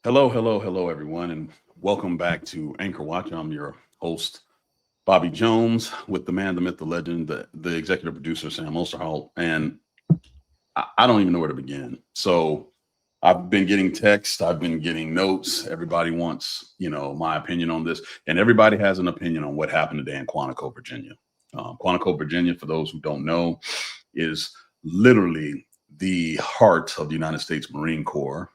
Hello, hello, hello, everyone, and welcome back to Anchor Watch. I'm your host, Bobby Jones, with the man, the myth, the legend, the executive producer, Sam Osterholt. And I don't even know where to begin. So I've been getting texts, I've been getting notes. Everybody wants, my opinion on this, and everybody has an opinion on what happened today in Quantico, Virginia. Quantico, Virginia, for those who don't know, is literally the heart of the United States Marine Corps.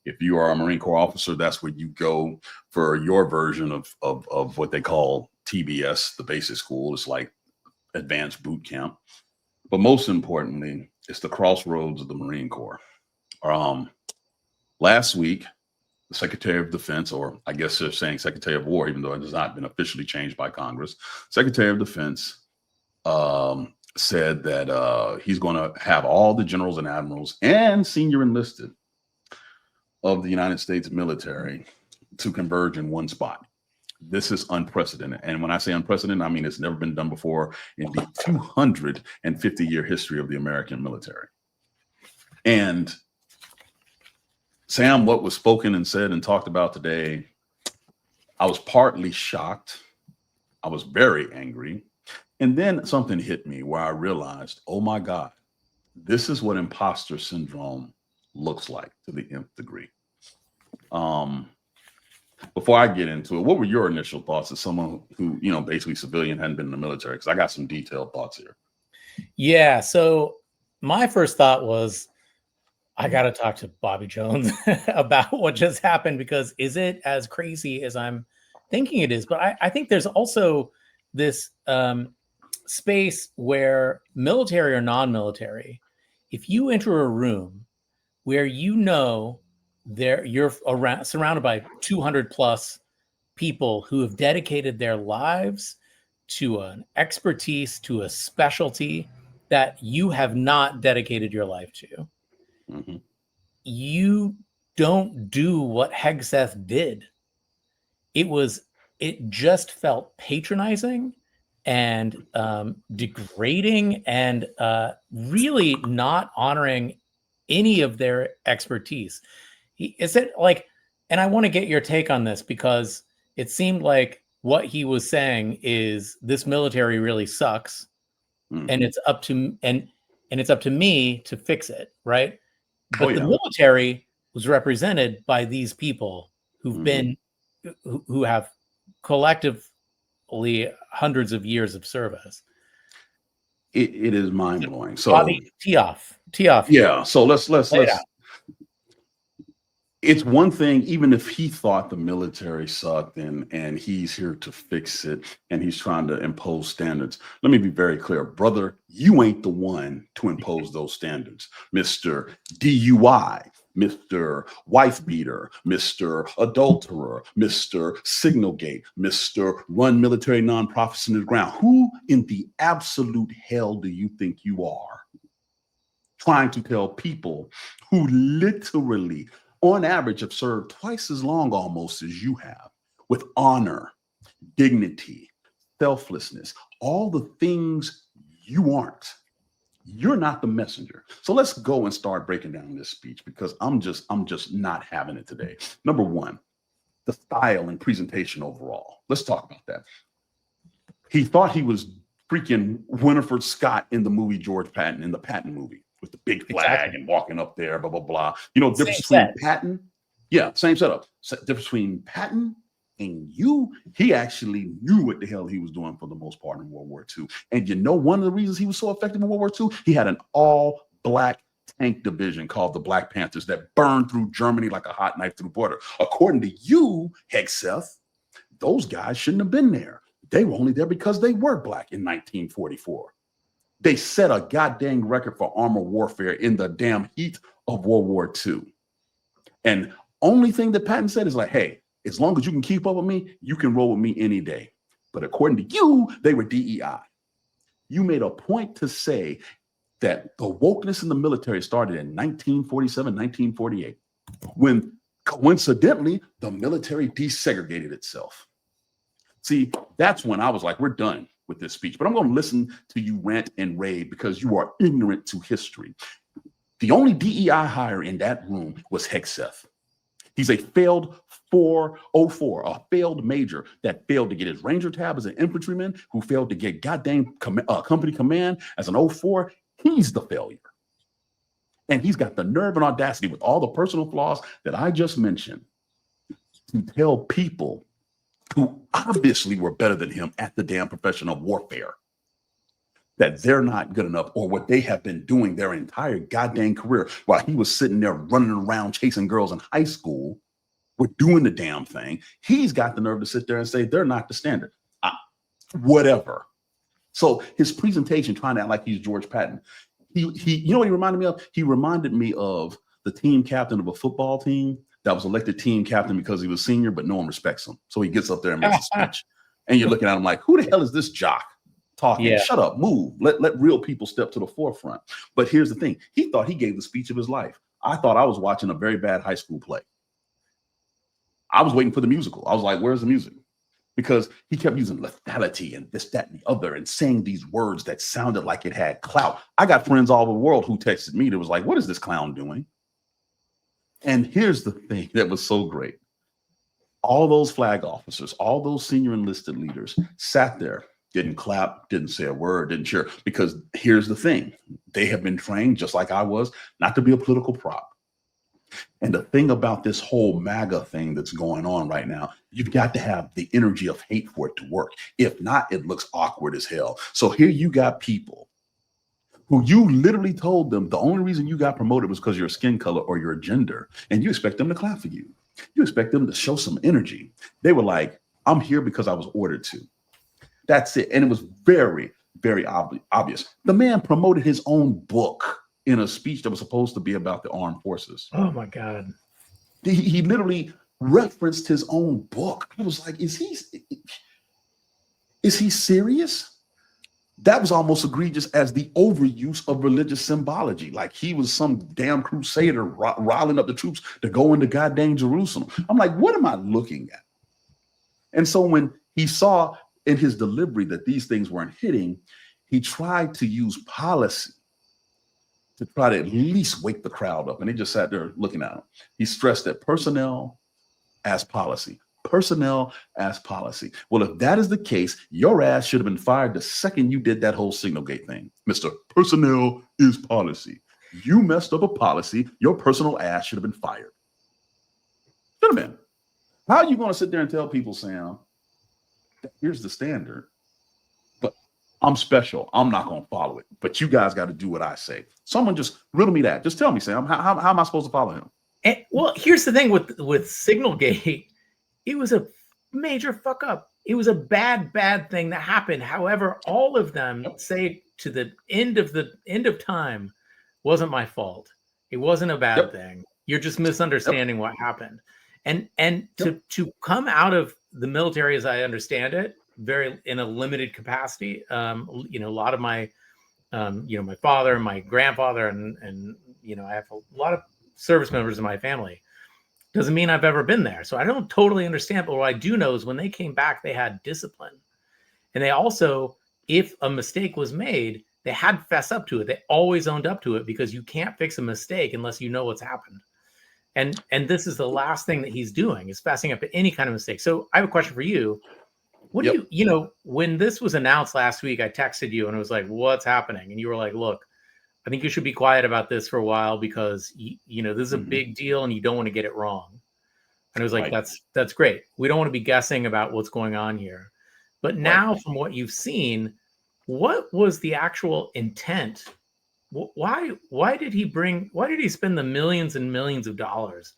If you are a Marine Corps officer, that's where you go for your version of what they call TBS, the basic school. It's like advanced boot camp. But most importantly, it's the crossroads of the Marine Corps. Last week, the Secretary of Defense, or I guess they're saying Secretary of War, even though it has not been officially changed by Congress, Secretary of Defense said that he's going to have all the generals and admirals and senior enlisted of the United States military to converge in one spot. This is unprecedented. And when I say unprecedented, I mean it's never been done before in the 250-year history of the American military. And Sam, what was spoken and said and talked about today, I was partly shocked. I was very angry. And then something hit me where I realized, oh my God, this is what imposter syndrome looks like to the nth degree. Before I get into it, what were your initial thoughts as someone who, basically civilian, hadn't been in the military? Because I got some detailed thoughts here. Yeah. So my first thought was, I got to talk to Bobby Jones about what just happened, because is it as crazy as I'm thinking it is? But I think there's also this space where, military or non-military, if you enter a room where you're surrounded by 200 plus people who have dedicated their lives to an expertise, to a specialty that you have not dedicated your life to, you don't do what Hegseth did. It just felt patronizing and degrading and really not honoring any of their expertise. And I want to get your take on this, because it seemed like what he was saying is, this military really sucks, and it's up to me to fix it, right? But the military was represented by these people who have collectively hundreds of years of service. It is mind blowing. So Bobby, tee off. Yeah. So let's. It's one thing, even if he thought the military sucked and he's here to fix it and he's trying to impose standards. Let me be very clear, brother, you ain't the one to impose those standards. Mr. DUI, Mr. Wife Beater, Mr. Adulterer, Mr. Signalgate, Mr. Run Military Nonprofits into the ground. Who in the absolute hell do you think you are, trying to tell people who literally, on average, have served twice as long almost as you have, with honor, dignity, selflessness, all the things you aren't? You're not the messenger. So let's go and start breaking down this speech, because I'm just not having it today. Number one, the style and presentation overall. Let's talk about that. He thought he was freaking Winifred Scott in the movie George Patton, in the Patton movie, with the big flag and walking up there, blah, blah, blah. Difference between Patton. Yeah, same setup. Difference between Patton and you, he actually knew what the hell he was doing for the most part in World War II. And one of the reasons he was so effective in World War II, he had an all-black tank division called the Black Panthers that burned through Germany like a hot knife through the border. According to you, Hegseth, those guys shouldn't have been there. They were only there because they were black in 1944. They set a goddamn record for armor warfare in the damn heat of World War II. And only thing that Patton said is like, hey, as long as you can keep up with me, you can roll with me any day. But according to you, they were DEI. You made a point to say that the wokeness in the military started in 1947, 1948, when coincidentally, the military desegregated itself. See, that's when I was like, we're done with this speech. But I'm going to listen to you rant and rave because you are ignorant to history. The only DEI hire in that room was Hegseth. He's a failed 404, a failed major that failed to get his Ranger tab as an infantryman, who failed to get goddamn company command as an 04. He's the failure. And he's got the nerve and audacity, with all the personal flaws that I just mentioned, to tell people who obviously were better than him at the damn profession of warfare that they're not good enough, or what they have been doing their entire goddamn career while he was sitting there running around chasing girls in high school. We're doing the damn thing. He's got the nerve to sit there and say they're not the standard. Whatever. So his presentation, trying to act like he's George Patton, he you know what he reminded me of? He reminded me of the team captain of a football team that was elected team captain because he was senior, but no one respects him. So he gets up there and makes a speech. And you're looking at him like, who the hell is this jock talking? Yeah. Shut up, move. Let real people step to the forefront. But here's the thing. He thought he gave the speech of his life. I thought I was watching a very bad high school play. I was waiting for the musical. I was like, where's the music? Because he kept using lethality and this, that, and the other, and saying these words that sounded like it had clout. I got friends all over the world who texted me that was like, what is this clown doing? And here's the thing that was so great. All those flag officers, all those senior enlisted leaders sat there, didn't clap, didn't say a word, didn't cheer, because here's the thing. They have been trained, just like I was, not to be a political prop. And the thing about this whole MAGA thing that's going on right now, you've got to have the energy of hate for it to work. If not, it looks awkward as hell. So here you got people who you literally told them the only reason you got promoted was because of your skin color or your gender, and you expect them to clap for you. You expect them to show some energy. They were like, I'm here because I was ordered to. That's it. And it was very, very obvious. The man promoted his own book in a speech that was supposed to be about the armed forces. Oh my God. He literally referenced his own book. I was like, is he serious? That was almost egregious as the overuse of religious symbology. Like he was some damn crusader riling up the troops to go into goddamn Jerusalem. I'm like, what am I looking at? And so when he saw in his delivery that these things weren't hitting, he tried to use policy to try to at least wake the crowd up. And they just sat there looking at him. He stressed that personnel as policy. Personnel as policy. Well, if that is the case, your ass should have been fired the second you did that whole Signal Gate thing. Mr. Personnel is policy. You messed up a policy. Your personal ass should have been fired. Should have been. How are you going to sit there and tell people, Sam, here's the standard, but I'm special. I'm not going to follow it. But you guys got to do what I say. Someone just riddle me that. Just tell me, Sam, how am I supposed to follow him? And, well, here's the thing with Signal Gate. It was a major fuck up. It was a bad thing that happened. However, all of them say to the end of time, wasn't my fault. It wasn't a bad thing. You're just misunderstanding what happened. And to come out of the military, as I understand it, very in a limited capacity. A lot of my, my father and my grandfather, and I have a lot of service members in my family. Doesn't mean I've ever been there. So I don't totally understand. But what I do know is when they came back, they had discipline. And they also, if a mistake was made, they had to fess up to it. They always owned up to it, because you can't fix a mistake unless you know what's happened. And this is the last thing that he's doing, is fessing up to any kind of mistake. So I have a question for you. What do you, when this was announced last week, I texted you and I was like, what's happening? And you were like, look, I think you should be quiet about this for a while, because this is a big deal and you don't want to get it wrong. And I was like, that's great. We don't want to be guessing about what's going on here. But now, from what you've seen, what was the actual intent? Why did he spend the millions and millions of dollars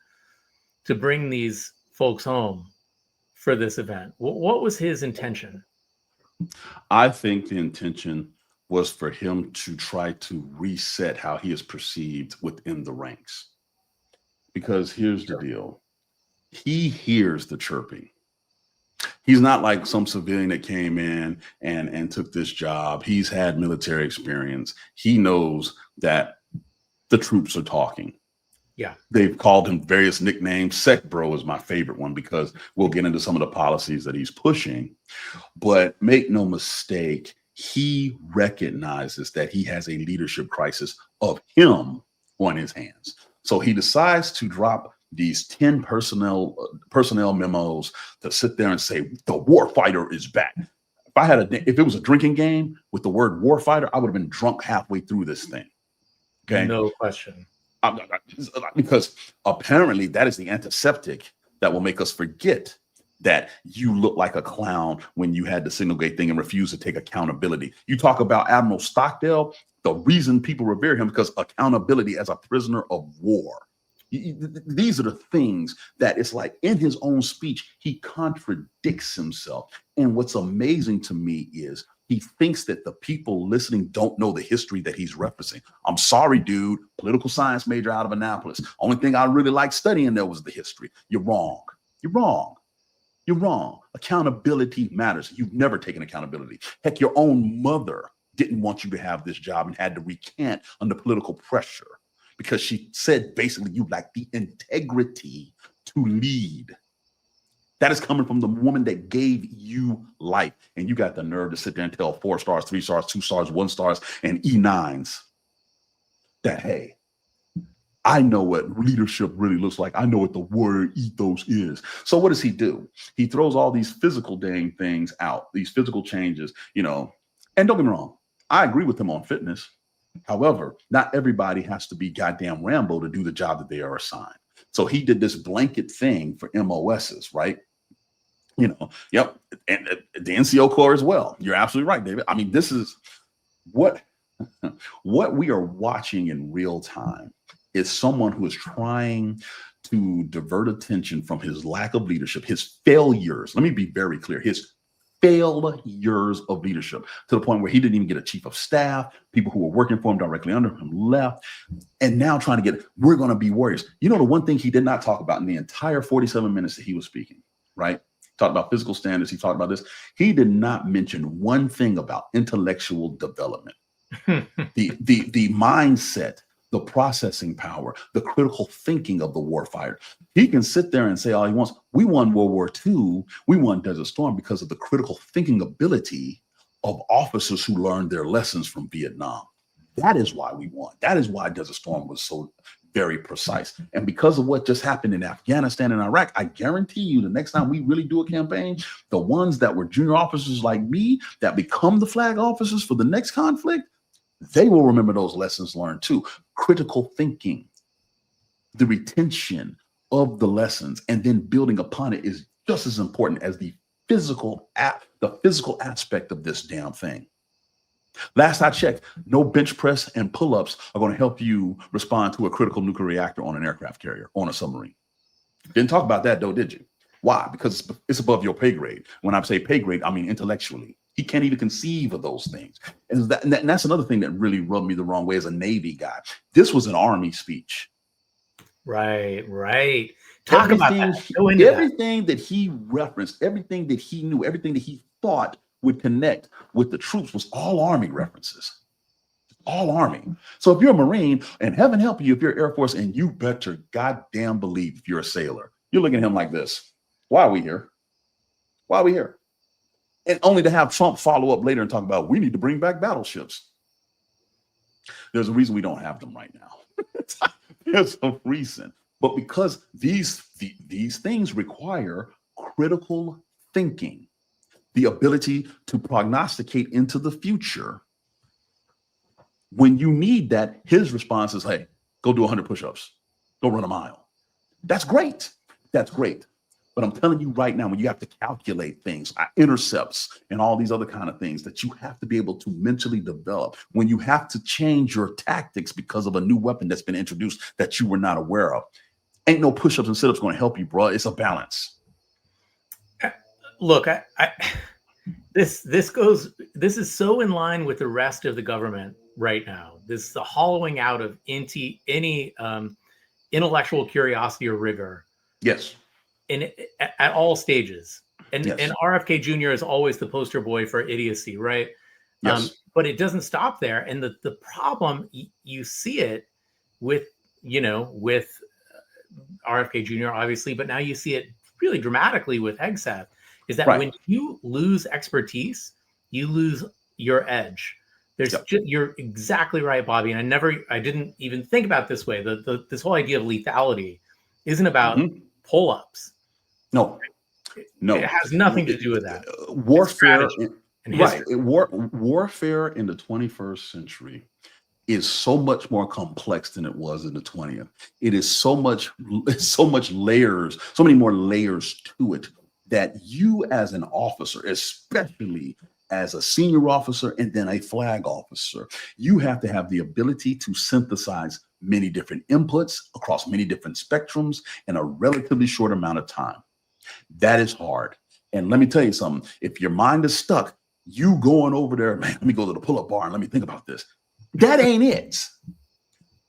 to bring these folks home for this event? What was his intention? I think the intention was for him to try to reset how he is perceived within the ranks. Because here's the deal. He hears the chirping. He's not like some civilian that came in and took this job. He's had military experience. He knows that the troops are talking. Yeah. They've called him various nicknames. Sec Bro is my favorite one, because we'll get into some of the policies that he's pushing. But make no mistake, he recognizes that he has a leadership crisis of him on his hands. So he decides to drop these 10 personnel memos to sit there and say the war fighter is back. If it was a drinking game with the word war fighter, I would have been drunk halfway through this thing. Okay, no question. Because apparently that is the antiseptic that will make us forget that you look like a clown when you had the signal gate thing and refused to take accountability. You talk about Admiral Stockdale. The reason people revere him because accountability as a prisoner of war. These are the things that it's like in his own speech, he contradicts himself. And what's amazing to me is he thinks that the people listening don't know the history that he's referencing. I'm sorry, dude, political science major out of Annapolis. Only thing I really liked studying there was the history. You're wrong. You're wrong. You're wrong. Accountability matters. You've never taken accountability. Heck, your own mother didn't want you to have this job and had to recant under political pressure because she said basically you lack the integrity to lead. That is coming from the woman that gave you life. And you got the nerve to sit there and tell 4 stars, 3 stars, 2 stars, 1 stars, and E9s that, hey, I know what leadership really looks like. I know what the warrior ethos is. So what does he do? He throws all these physical dang things out, these physical changes, and don't get me wrong. I agree with him on fitness. However, not everybody has to be goddamn Rambo to do the job that they are assigned. So he did this blanket thing for MOSs, right? Yep. And the NCO Corps as well. You're absolutely right, David. I mean, this is what we are watching in real time is someone who is trying to divert attention from his lack of leadership, his failures. Let me be very clear. His failures of leadership to the point where he didn't even get a chief of staff. People who were working for him directly under him left. And now trying to we're going to be warriors. The one thing he did not talk about in the entire 47 minutes that he was speaking, right? Talked about physical standards. He talked about this. He did not mention one thing about intellectual development, the mindset, the processing power, the critical thinking of the warfighter. He can sit there and say all he wants. We won World War II. We won Desert Storm because of the critical thinking ability of officers who learned their lessons from Vietnam. That is why we won. That is why Desert Storm was so very precise. And because of what just happened in Afghanistan and Iraq, I guarantee you the next time we really do a campaign, the ones that were junior officers like me that become the flag officers for the next conflict, they will remember those lessons learned too. Critical thinking, the retention of the lessons, and then building upon it is just as important as the physical aspect of this damn thing. Last I checked, no bench press and pull-ups are going to help you respond to a critical nuclear reactor on an aircraft carrier, on a submarine. Didn't talk about that though, did you? Why? Because it's above your pay grade. When I say pay grade, I mean intellectually. He can't even conceive of those things. And that's another thing that really rubbed me the wrong way as a Navy guy. This was an Army speech. Right. Talk about that. Go into everything that he referenced, everything that he knew, everything that he thought would connect with the troops was all Army references. All Army. So if you're a Marine, and heaven help you if you're Air Force, and you better goddamn believe if you're a sailor, you're looking at him like this. Why are we here? Why are we here? And only to have Trump follow up later and talk about we need to bring back battleships. There's a reason we don't have them right now. There's a reason. But because these things require critical thinking, the ability to prognosticate into the future. When you need that, his response is, hey, go do 100 push-ups. Go run a mile. That's great. That's great. But I'm telling you right now, when you have to calculate things, intercepts and all these other kind of things that you have to be able to mentally develop, when you have to change your tactics because of a new weapon that's been introduced that you were not aware of, ain't no push-ups and sit-ups going to help you, bro. It's a balance. Look, this is so in line with the rest of the government right now. This is the hollowing out of any intellectual curiosity or rigor. Yes. At all stages. And yes. And RFK Jr. is always the poster boy for idiocy, right? Yes. But it doesn't stop there. And the problem, you see it with RFK Jr. obviously, but now you see it really dramatically with Hegseth, is that when you lose expertise, you lose your edge. You're exactly right, Bobby. And I didn't even think about it this way. This whole idea of lethality isn't about Mhm. pull-ups. No, no. It has nothing to do with that. Warfare, And right? history. Warfare in the 21st century is so much more complex than it was in the 20th. It is so much layers, so many more layers to it that you as an officer, especially as a senior officer and then a flag officer, you have to have the ability to synthesize many different inputs across many different spectrums in a relatively short amount of time. That is hard. And let me tell you something. If your mind is stuck, you going over there, man, let me go to the pull-up bar and let me think about this. That ain't it.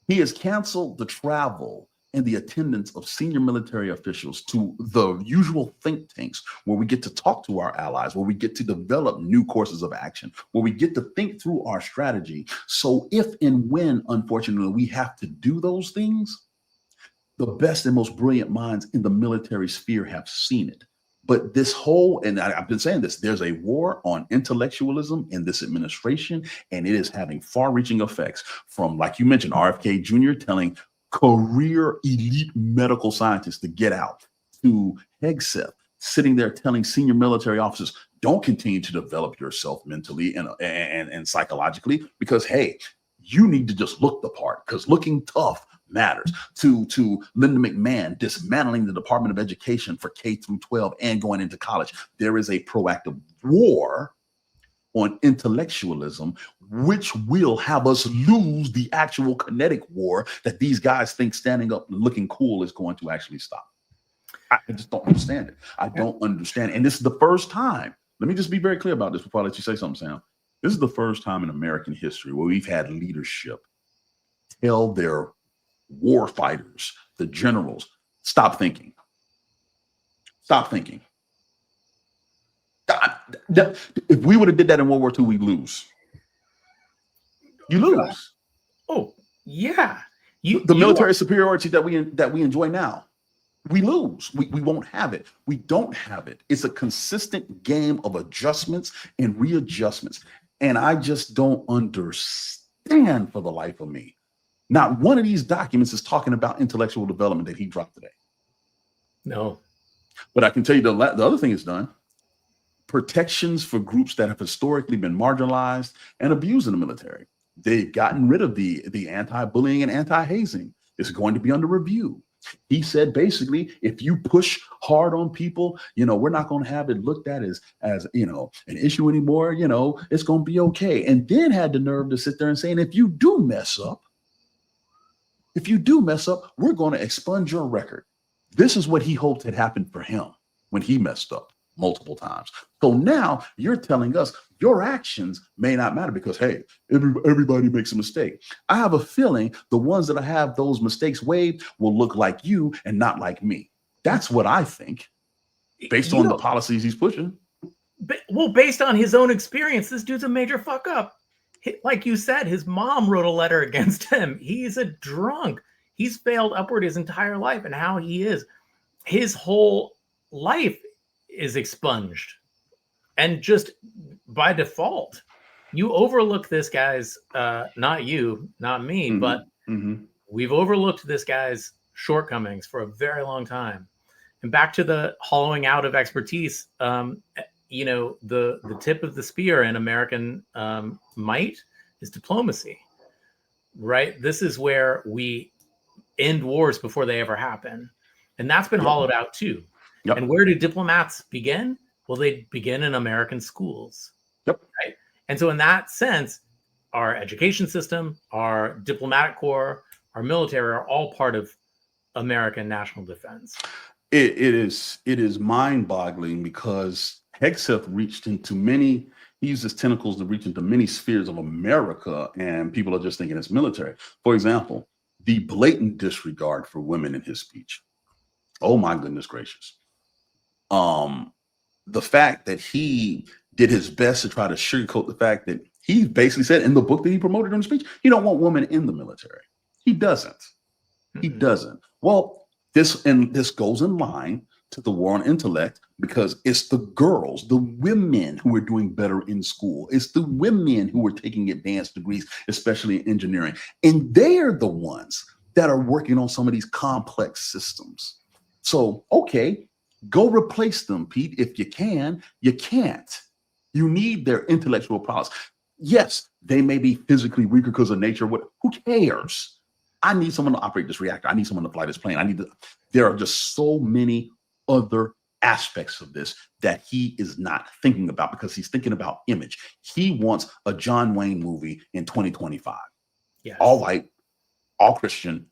He has canceled the travel and the attendance of senior military officials to the usual think tanks where we get to talk to our allies, where we get to develop new courses of action, where we get to think through our strategy. So if and when, unfortunately, we have to do those things, the best and most brilliant minds in the military sphere have seen it. But this whole, and I've been saying this, there's a war on intellectualism in this administration, and it is having far reaching effects from, like you mentioned, RFK Jr. telling career elite medical scientists to get out, to Hegseth sitting there telling senior military officers, don't continue to develop yourself mentally and psychologically, because, hey, you need to just look the part because looking tough matters. To Linda McMahon dismantling the Department of Education for K through 12 and going into college. There is a proactive war on intellectualism, which will have us lose the actual kinetic war that these guys think standing up and looking cool is going to actually stop. I just don't understand it. I don't understand it. And this is the first time. Let me just be very clear about this before I let you say something, Sam. This is the first time in American history where we've had leadership tell their war fighters, the generals, stop thinking. Stop thinking. If we would have did that in World War II, we'd lose. You lose. Oh, yeah. The military superiority that we enjoy now, we lose. We won't have it. We don't have it. It's a consistent game of adjustments and readjustments. And I just don't understand for the life of me. Not one of these documents is talking about intellectual development that he dropped today. No. But I can tell you the other thing is done. Protections for groups that have historically been marginalized and abused in the military. They've gotten rid of the anti-bullying and anti-hazing. It's going to be under review. He said basically, if you push hard on people, we're not going to have it looked at as an issue anymore. It's going to be okay. And then had the nerve to sit there and say, and if you do mess up, we're going to expunge your record. This is what he hoped had happened for him when he messed up multiple times. So now you're telling us your actions may not matter because, hey, everybody makes a mistake. I have a feeling the ones that have those mistakes waived will look like you and not like me. That's what I think, based on the policies he's pushing. Well, based on his own experience, this dude's a major fuck up. Like you said, his mom wrote a letter against him. He's a drunk. He's failed upward his entire life, and how he is. His whole life is expunged. And just by default, you overlook this guy's, not you, not me, but we've overlooked this guy's shortcomings for a very long time. And back to the hollowing out of expertise, the tip of the spear in American might is diplomacy, right? This is where we end wars before they ever happen. And that's been hollowed out too. Yep. And where do diplomats begin? Well, they begin in American schools. Yep. Right. And so in that sense, our education system, our diplomatic corps, our military are all part of American national defense. It is mind-boggling because Hegseth reached into he uses tentacles to reach into many spheres of America, and people are just thinking it's military. For example, the blatant disregard for women in his speech. Oh my goodness gracious. The fact that he did his best to try to sugarcoat the fact that he basically said in the book that he promoted in the speech, he don't want women in the military. He doesn't. He doesn't. Well, this goes in line to the war on intellect because it's the girls, the women who are doing better in school. It's the women who are taking advanced degrees, especially in engineering. And they're the ones that are working on some of these complex systems. So, okay, go replace them, Pete. If you can, you can't. You need their intellectual prowess. Yes, they may be physically weaker because of nature. Who cares? I need someone to operate this reactor. I need someone to fly this plane. There are just so many other aspects of this that he is not thinking about because he's thinking about image. He wants a John Wayne movie in 2025. Yes. All white, all Christian,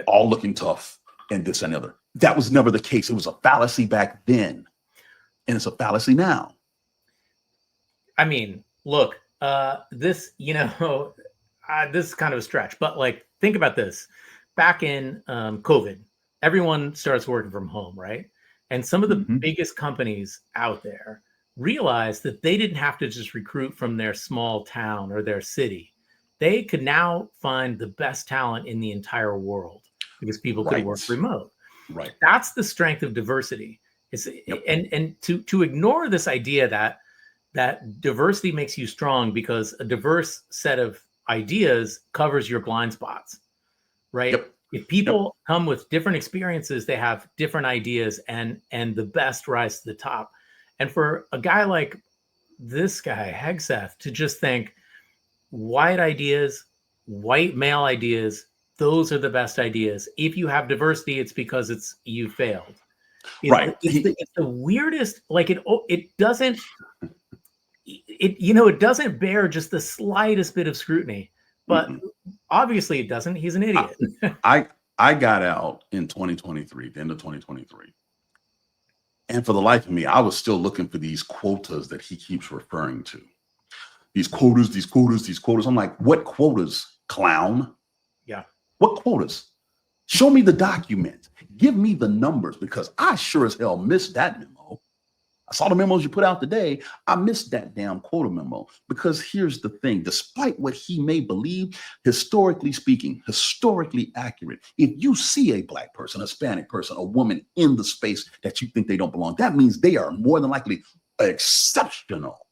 all looking tough, and this and the other. That was never the case. It was a fallacy back then, and it's a fallacy now. I mean, look, this, this is kind of a stretch, but like, think about this. Back in COVID, everyone starts working from home, right? And some of the biggest companies out there realized that they didn't have to just recruit from their small town or their city. They could now find the best talent in the entire world because people could work remote. Right. That's the strength of diversity. And to ignore this idea that diversity makes you strong because a diverse set of ideas covers your blind spots, right? Yep. If people come with different experiences, they have different ideas, and the best rise to the top. And for a guy like this guy, Hegseth, to just think white ideas, white male ideas, those are the best ideas. If you have diversity, it's because you failed. Right. It's the weirdest, like it doesn't bear just the slightest bit of scrutiny, but obviously it doesn't. He's an idiot. I got out in 2023, the end of 2023. And for the life of me, I was still looking for these quotas that he keeps referring to. These quotas, these quotas, these quotas. I'm like, what quotas, clown? Yeah. What quotas? Show me the document. Give me the numbers, because I sure as hell missed that memo. I saw the memos you put out today. I missed that damn quota memo, because here's the thing. Despite what he may believe, historically speaking, historically accurate, if you see a Black person, a Hispanic person, a woman in the space that you think they don't belong, that means they are more than likely exceptional.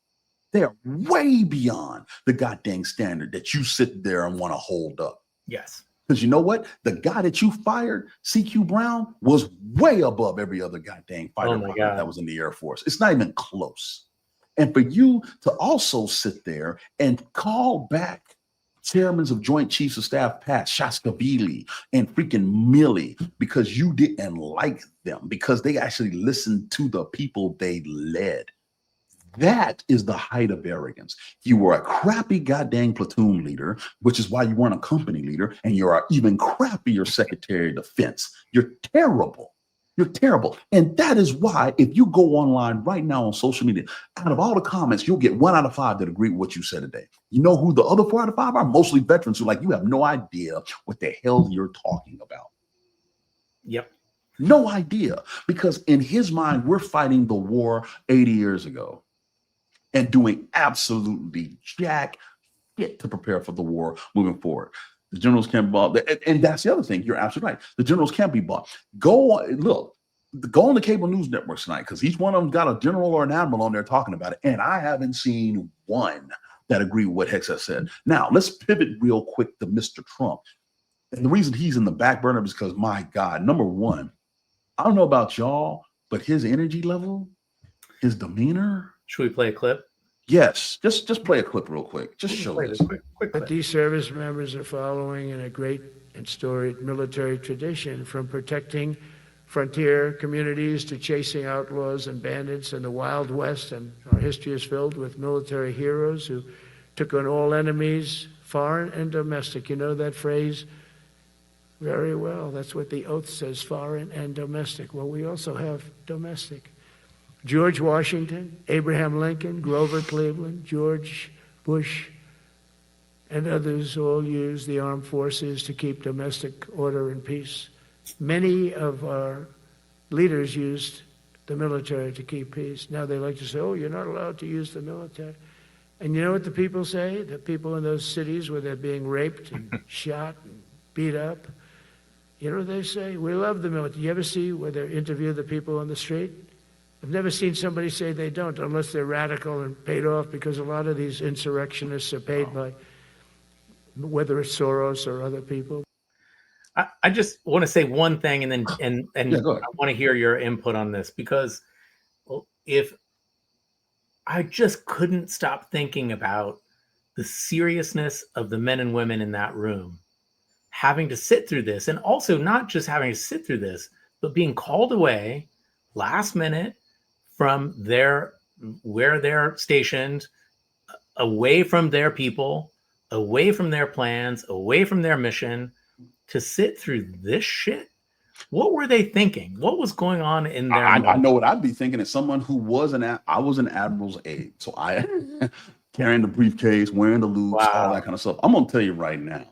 They are way beyond the goddamn standard that you sit there and want to hold up. Yes. Because you know what? The guy that you fired, CQ Brown, was way above every other goddamn fighter that was in the Air Force. It's not even close. And for you to also sit there and call back chairmen of Joint Chiefs of Staff, Pat Shaskavili and freaking Milley, because you didn't like them, because they actually listened to the people they led. That is the height of arrogance. You were a crappy goddamn platoon leader, which is why you weren't a company leader, and you're an even crappier Secretary of Defense. You're terrible. You're terrible. And that is why, if you go online right now on social media, out of all the comments, you'll get 1 out of 5 that agree with what you said today. You know who the other 4 out of 5 are? Mostly veterans who you have no idea what the hell you're talking about. Yep. No idea. Because in his mind, we're fighting the war 80 years ago and doing absolutely jack shit to prepare for the war moving forward. The generals can't be bought. And that's the other thing. You're absolutely right. The generals can't be bought. Go on the cable news networks tonight, because each one of them got a general or an admiral on there talking about it. And I haven't seen one that agree with what Hegseth said. Now, let's pivot real quick to Mr. Trump. And the reason he's in the back burner is because, my God, number one, I don't know about y'all, but his energy level, his demeanor. Should we play a clip? Yes, just play a clip real quick. Just show this. Quick But these service members are following in a great and storied military tradition, from protecting frontier communities to chasing outlaws and bandits in the Wild West. And our history is filled with military heroes who took on all enemies, foreign and domestic. You know that phrase very well. That's what the oath says, foreign and domestic. Well, we also have domestic. George Washington, Abraham Lincoln, Grover Cleveland, George Bush, and others all used the armed forces to keep domestic order and peace. Many of our leaders used the military to keep peace. Now they like to say, oh, you're not allowed to use the military. And you know what the people say? The people in those cities where they're being raped and shot and beat up, you know what they say? We love the military. You ever see where they interview the people on the street? I've never seen somebody say they don't, unless they're radical and paid off, because a lot of these insurrectionists are paid by, whether it's Soros or other people. I just want to say one thing, and then Yeah, go ahead. I want to hear your input on this, because if I just couldn't stop thinking about the seriousness of the men and women in that room having to sit through this, and also not just having to sit through this, but being called away last minute from where they're stationed, away from their people, away from their plans, away from their mission, to sit through this shit. What were they thinking? What was going on in their I mind? know what I'd be thinking as someone who was I was an admiral's aide. So I carrying the briefcase, wearing the loops, all Wow. that kind of stuff. I'm gonna tell you right now,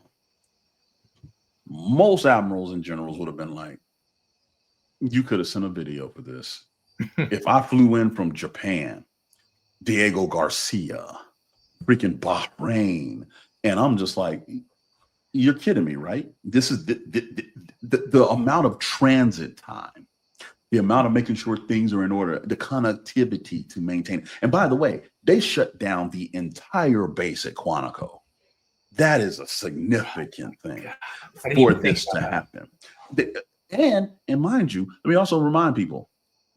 most admirals and generals would have been like, you could have sent a video for this. If I flew in from Japan, Diego Garcia, freaking Bahrain, and I'm just like, you're kidding me, right? This is the amount of transit time, the amount of making sure things are in order, the connectivity to maintain. And by the way, they shut down the entire base at Quantico. That is a significant thing for this to happen. And mind you, let me also remind people,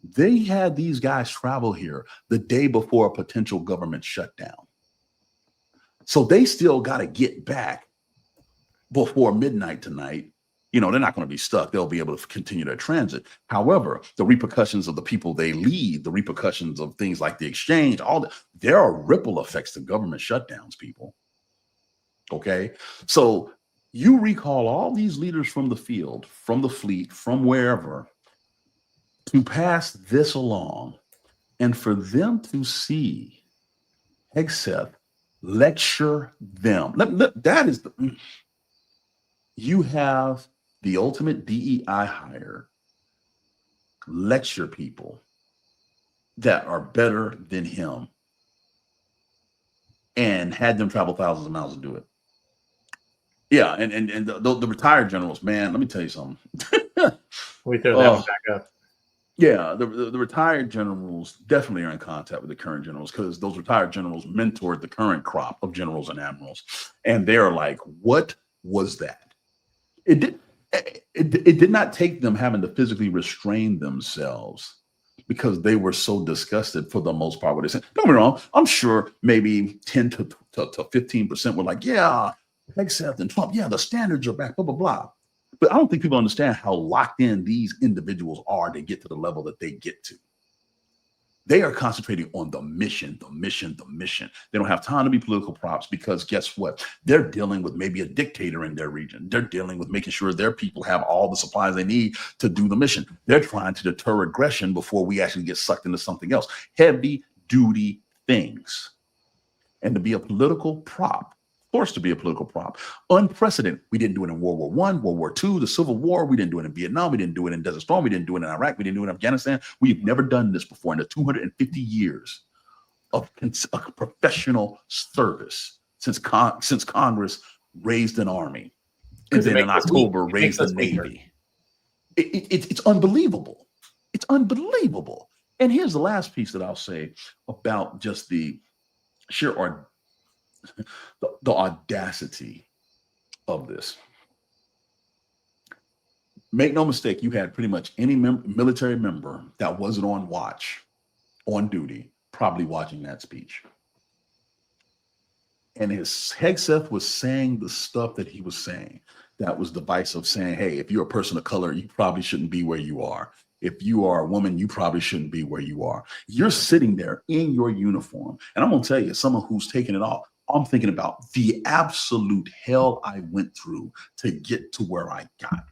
they had these guys travel here the day before a potential government shutdown. So they still got to get back before midnight tonight. You know, they're not going to be stuck. They'll be able to continue their transit. However, the repercussions of the people they lead, the repercussions of things like the exchange, there are ripple effects to government shutdowns, people. Okay. So you recall all these leaders from the field, from the fleet, from wherever, to pass this along, and for them to see Hegseth lecture them. That is you have the ultimate DEI hire lecture people that are better than him and had them travel thousands of miles to do it. Yeah, and the retired generals, man, let me tell you something. We throw that one back up. Yeah, the retired generals definitely are in contact with the current generals, because those retired generals mentored the current crop of generals and admirals, and they're like, "What was that?" It did not take them having to physically restrain themselves, because they were so disgusted for the most part what they said. Don't get me wrong, I'm sure maybe 10 to 15% were like, "Yeah, Hegseth and Trump, yeah, the standards are back, blah blah blah." But I don't think people understand how locked in these individuals are to get to the level that they get to. They are concentrating on the mission, the mission, the mission. They don't have time to be political props, because guess what? They're dealing with maybe a dictator in their region. They're dealing with making sure their people have all the supplies they need to do the mission. They're trying to deter aggression before we actually get sucked into something else. Heavy duty things. And to be a political prop, forced to be a political prop, unprecedented. We didn't do it in World War I, World War II, the Civil War. We didn't do it in Vietnam. We didn't do it in Desert Storm. We didn't do it in Iraq. We didn't do it in Afghanistan. We've never done this before in the 250 years of professional service since Congress raised an army, and then in October raised the Navy. It's unbelievable. It's unbelievable. And here's the last piece that I'll say about just the sheer the audacity of this. Make no mistake, you had pretty much any military member that wasn't on watch, on duty, probably watching that speech. And Hegseth was saying the stuff that he was saying. That was the vice of saying, hey, if you're a person of color, you probably shouldn't be where you are. If you are a woman, you probably shouldn't be where you are. You're sitting there in your uniform. And I'm going to tell you, someone who's taken it off, I'm thinking about the absolute hell I went through to get to where I got.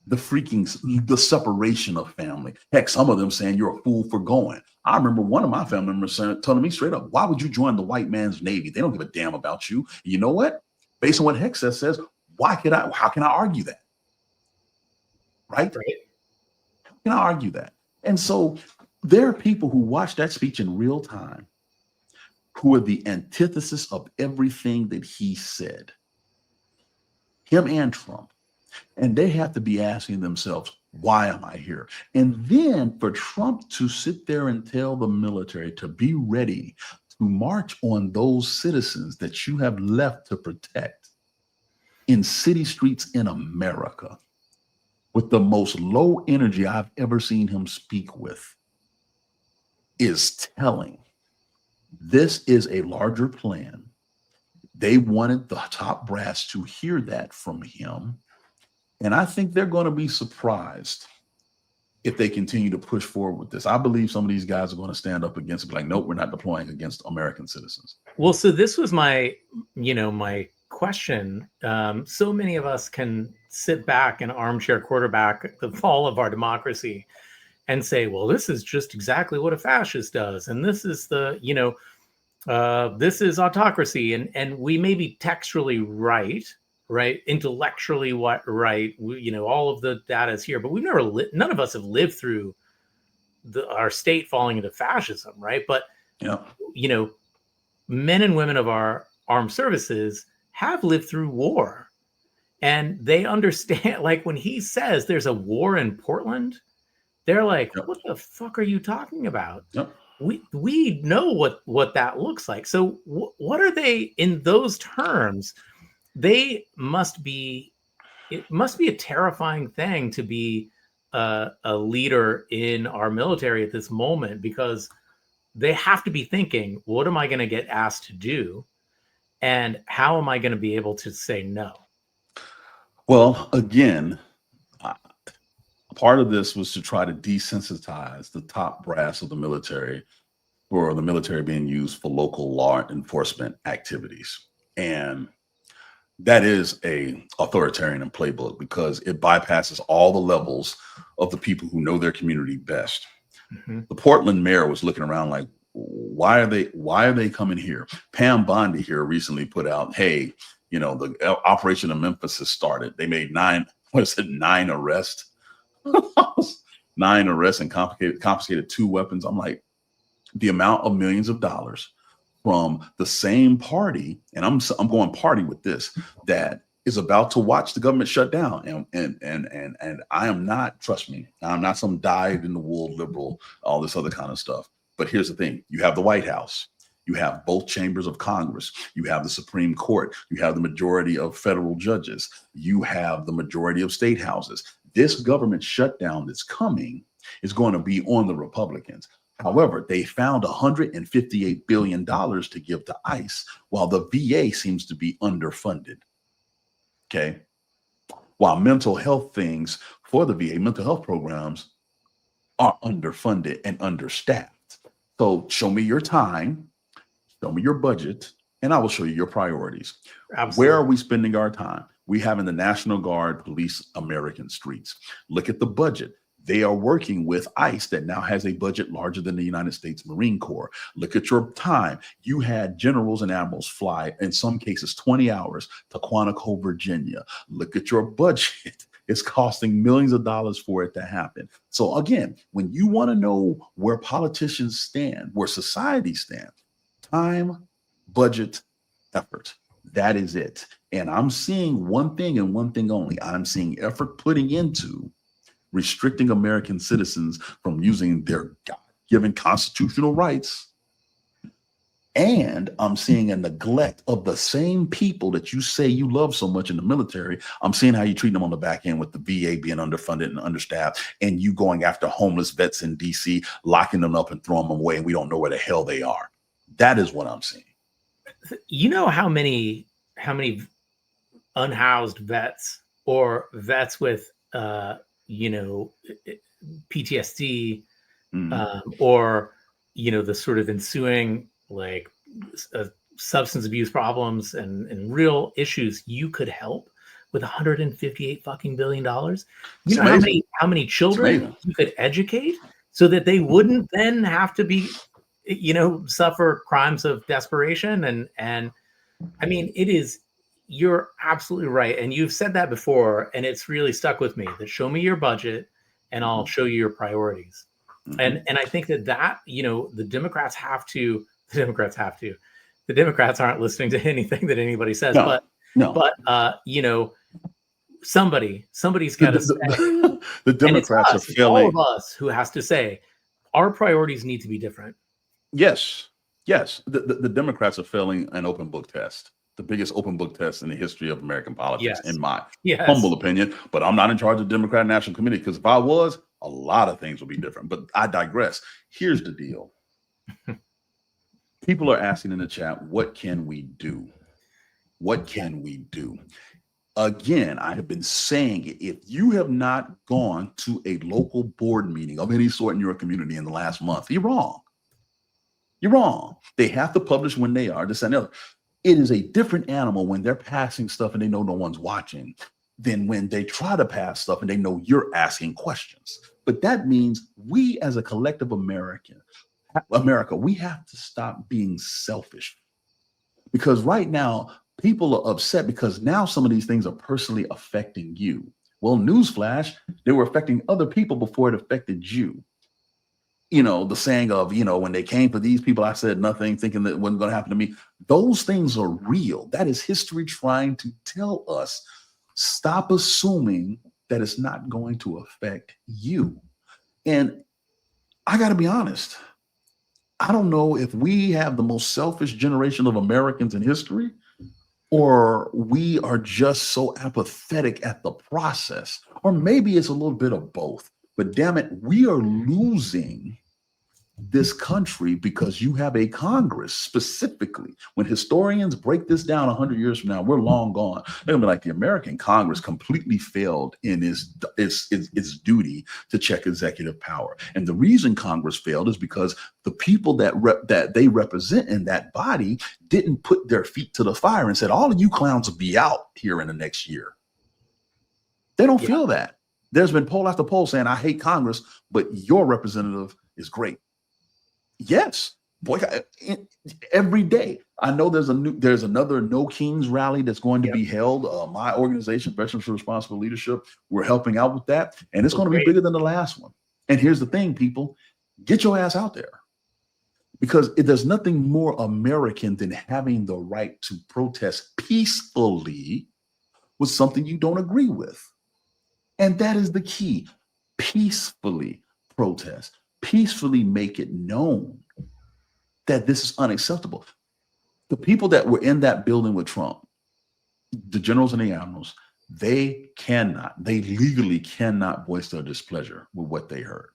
The separation of family. Heck, some of them saying you're a fool for going. I remember one of my family members telling me straight up, why would you join the white man's Navy? They don't give a damn about you. You know what? Based on what Hegseth says, how can I argue that? Right? How can I argue that? And so there are people who watch that speech in real time who are the antithesis of everything that he said, him and Trump. And they have to be asking themselves, why am I here? And then for Trump to sit there and tell the military to be ready to march on those citizens that you have left to protect. in city streets in America with the most low energy I've ever seen him speak with is telling. This is a larger plan. They wanted the top brass to hear that from him. And I think they're going to be surprised if they continue to push forward with this. I believe some of these guys are going to stand up against it, like, nope, we're not deploying against American citizens. Well, so this was my question. So many of us can sit back and armchair quarterback the fall of our democracy and say, well, this is just exactly what a fascist does. And this is this is autocracy. And we may be textually right, intellectually right. All of the data is here, but we've never none of us have lived through our state falling into fascism, right? But men and women of our armed services have lived through war, and they understand. Like when he says there's a war in Portland, they're like, what the fuck are you talking about? We know what that looks like. So what are they in those terms? It must be a terrifying thing to be a leader in our military at this moment, because they have to be thinking, what am I going to get asked to do? And how am I going to be able to say no? Well, again, part of this was to try to desensitize the top brass of the military for the military being used for local law enforcement activities. And that is a authoritarian playbook because it bypasses all the levels of the people who know their community best. Mm-hmm. The Portland mayor was looking around like, why are they coming here? Pam Bondi here recently put out, hey, the operation in Memphis has started. They made 9 arrests, 9 arrests and confiscated 2 weapons. I'm like, the amount of millions of dollars from the same party, and I'm going party with this, that is about to watch the government shut down. And I am not, trust me, I'm not some dyed in the wool liberal, all this other kind of stuff. But here's the thing. You have the White House. You have both chambers of Congress. You have the Supreme Court. You have the majority of federal judges. You have the majority of state houses. This government shutdown that's coming is going to be on the Republicans. However, they found $158 billion to give to ICE, while the VA seems to be underfunded. Okay. While mental health things for the VA, mental health programs are underfunded and understaffed. So show me your time, show me your budget, and I will show you your priorities. Absolutely. Where are we spending our time? We have in the National Guard police American streets. Look at the budget. They are working with ICE that now has a budget larger than the United States Marine Corps. Look at your time. You had generals and admirals fly, in some cases, 20 hours to Quantico, Virginia. Look at your budget. It's costing millions of dollars for it to happen. So again, when you want to know where politicians stand, where society stands, time, budget, effort. That is it. And I'm seeing one thing and one thing only. I'm seeing effort putting into restricting American citizens from using their God-given constitutional rights. And I'm seeing a neglect of the same people that you say you love so much in the military. I'm seeing how you treat them on the back end with the VA being underfunded and understaffed, and you going after homeless vets in DC, locking them up and throwing them away, and we don't know where the hell they are. That is what I'm seeing. You know how many unhoused vets or vets with PTSD or the sort of ensuing substance abuse problems and real issues you could help with $158 billion. You know how many children you could educate so that they wouldn't then have to be suffer crimes of desperation. And I mean, you're absolutely right. And you've said that before, and it's really stuck with me, that show me your budget and I'll show you your priorities. Mm-hmm. And I think that the Democrats aren't listening to anything that anybody says, but somebody's got to say, the Democrats are failing. All of us who has to say our priorities need to be different. Yes. The Democrats are failing an open book test. the biggest open book test in the history of American politics, Yes. in my Yes. humble opinion. But I'm not in charge of the Democratic National Committee, because if I was, a lot of things would be different. But I digress. Here's the deal. People are asking in the chat, what can we do? What can we do? Again, I have been saying it. If you have not gone to a local board meeting of any sort in your community in the last month, you're wrong. You're wrong. They have to publish when they are, this and the other. It is a different animal when they're passing stuff and they know no one's watching than when they try to pass stuff and they know you're asking questions. But that means we as a collective America, we have to stop being selfish. Because right now, people are upset because now some of these things are personally affecting you. Well, newsflash, they were affecting other people before it affected you. You know, the saying of, you know, when they came for these people, I said nothing, thinking that it wasn't going to happen to me. Those things are real. That is history trying to tell us, stop assuming that it's not going to affect you. And I got to be honest, I don't know if we have the most selfish generation of Americans in history, or we are just so apathetic at the process, or maybe it's a little bit of both. But damn it, we are losing this country because you have a Congress. Specifically, when historians break this down 100 years from now, we're long gone. They're gonna be like, the American Congress completely failed in its duty to check executive power. And the reason Congress failed is because the people that they represent in that body didn't put their feet to the fire and said, all of you clowns will be out here in the next year. They don't feel that. There's been poll after poll saying, I hate Congress, but your representative is great. Yes, boycott every day. I know there's another No Kings rally that's going to be held. My organization, Veterans for Responsible Leadership, we're helping out with that, and it's going to be bigger than the last one. And here's the thing, people, get your ass out there, because there's nothing more American than having the right to protest peacefully with something you don't agree with, and that is the key. Peacefully protest. Peacefully make it known that this is unacceptable. The people that were in that building with Trump, the generals and the admirals, they legally cannot voice their displeasure with what they heard.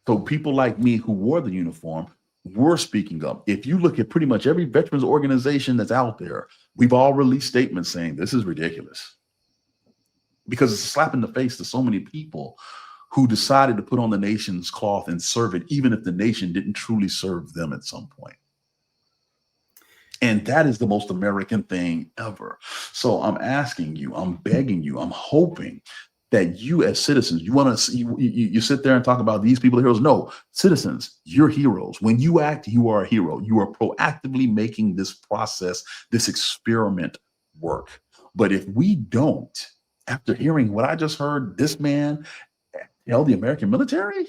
So people like me who wore the uniform were speaking up. If you look at pretty much every veterans organization that's out there, we've all released statements saying this is ridiculous, because it's a slap in the face to so many people who decided to put on the nation's cloth and serve it, even if the nation didn't truly serve them at some point. And that is the most American thing ever. So I'm asking you, I'm begging you, I'm hoping that you as citizens, you sit there and talk about these people are heroes. No, citizens, you're heroes. When you act, you are a hero. You are proactively making this process, this experiment work. But if we don't, after hearing what I just heard, this man tell the American military,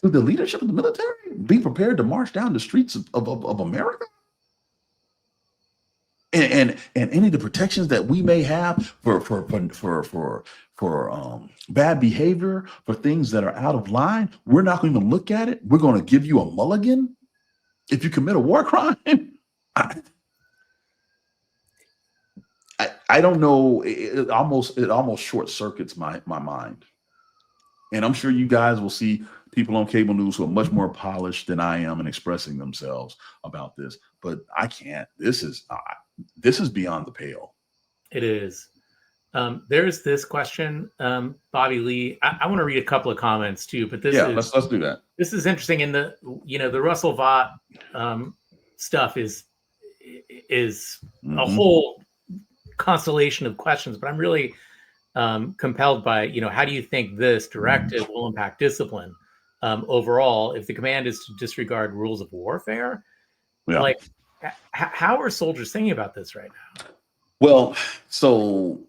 to the leadership of the military, be prepared to march down the streets of America, and any of the protections that we may have for bad behavior, for things that are out of line, we're not going to even look at it. We're going to give you a mulligan if you commit a war crime. I don't know. It almost short circuits my mind. And I'm sure you guys will see people on cable news who are much more polished than I am in expressing themselves about this. But I can't. This is beyond the pale. It is. There's this question, Bobby Lee. I want to read a couple of comments too, but let's do that. This is interesting. In the Russell Vought stuff is a whole constellation of questions, but I'm really compelled by, how do you think this directive will impact discipline overall if the command is to disregard rules of warfare? Yeah. Like, how are soldiers thinking about this right now? Well, so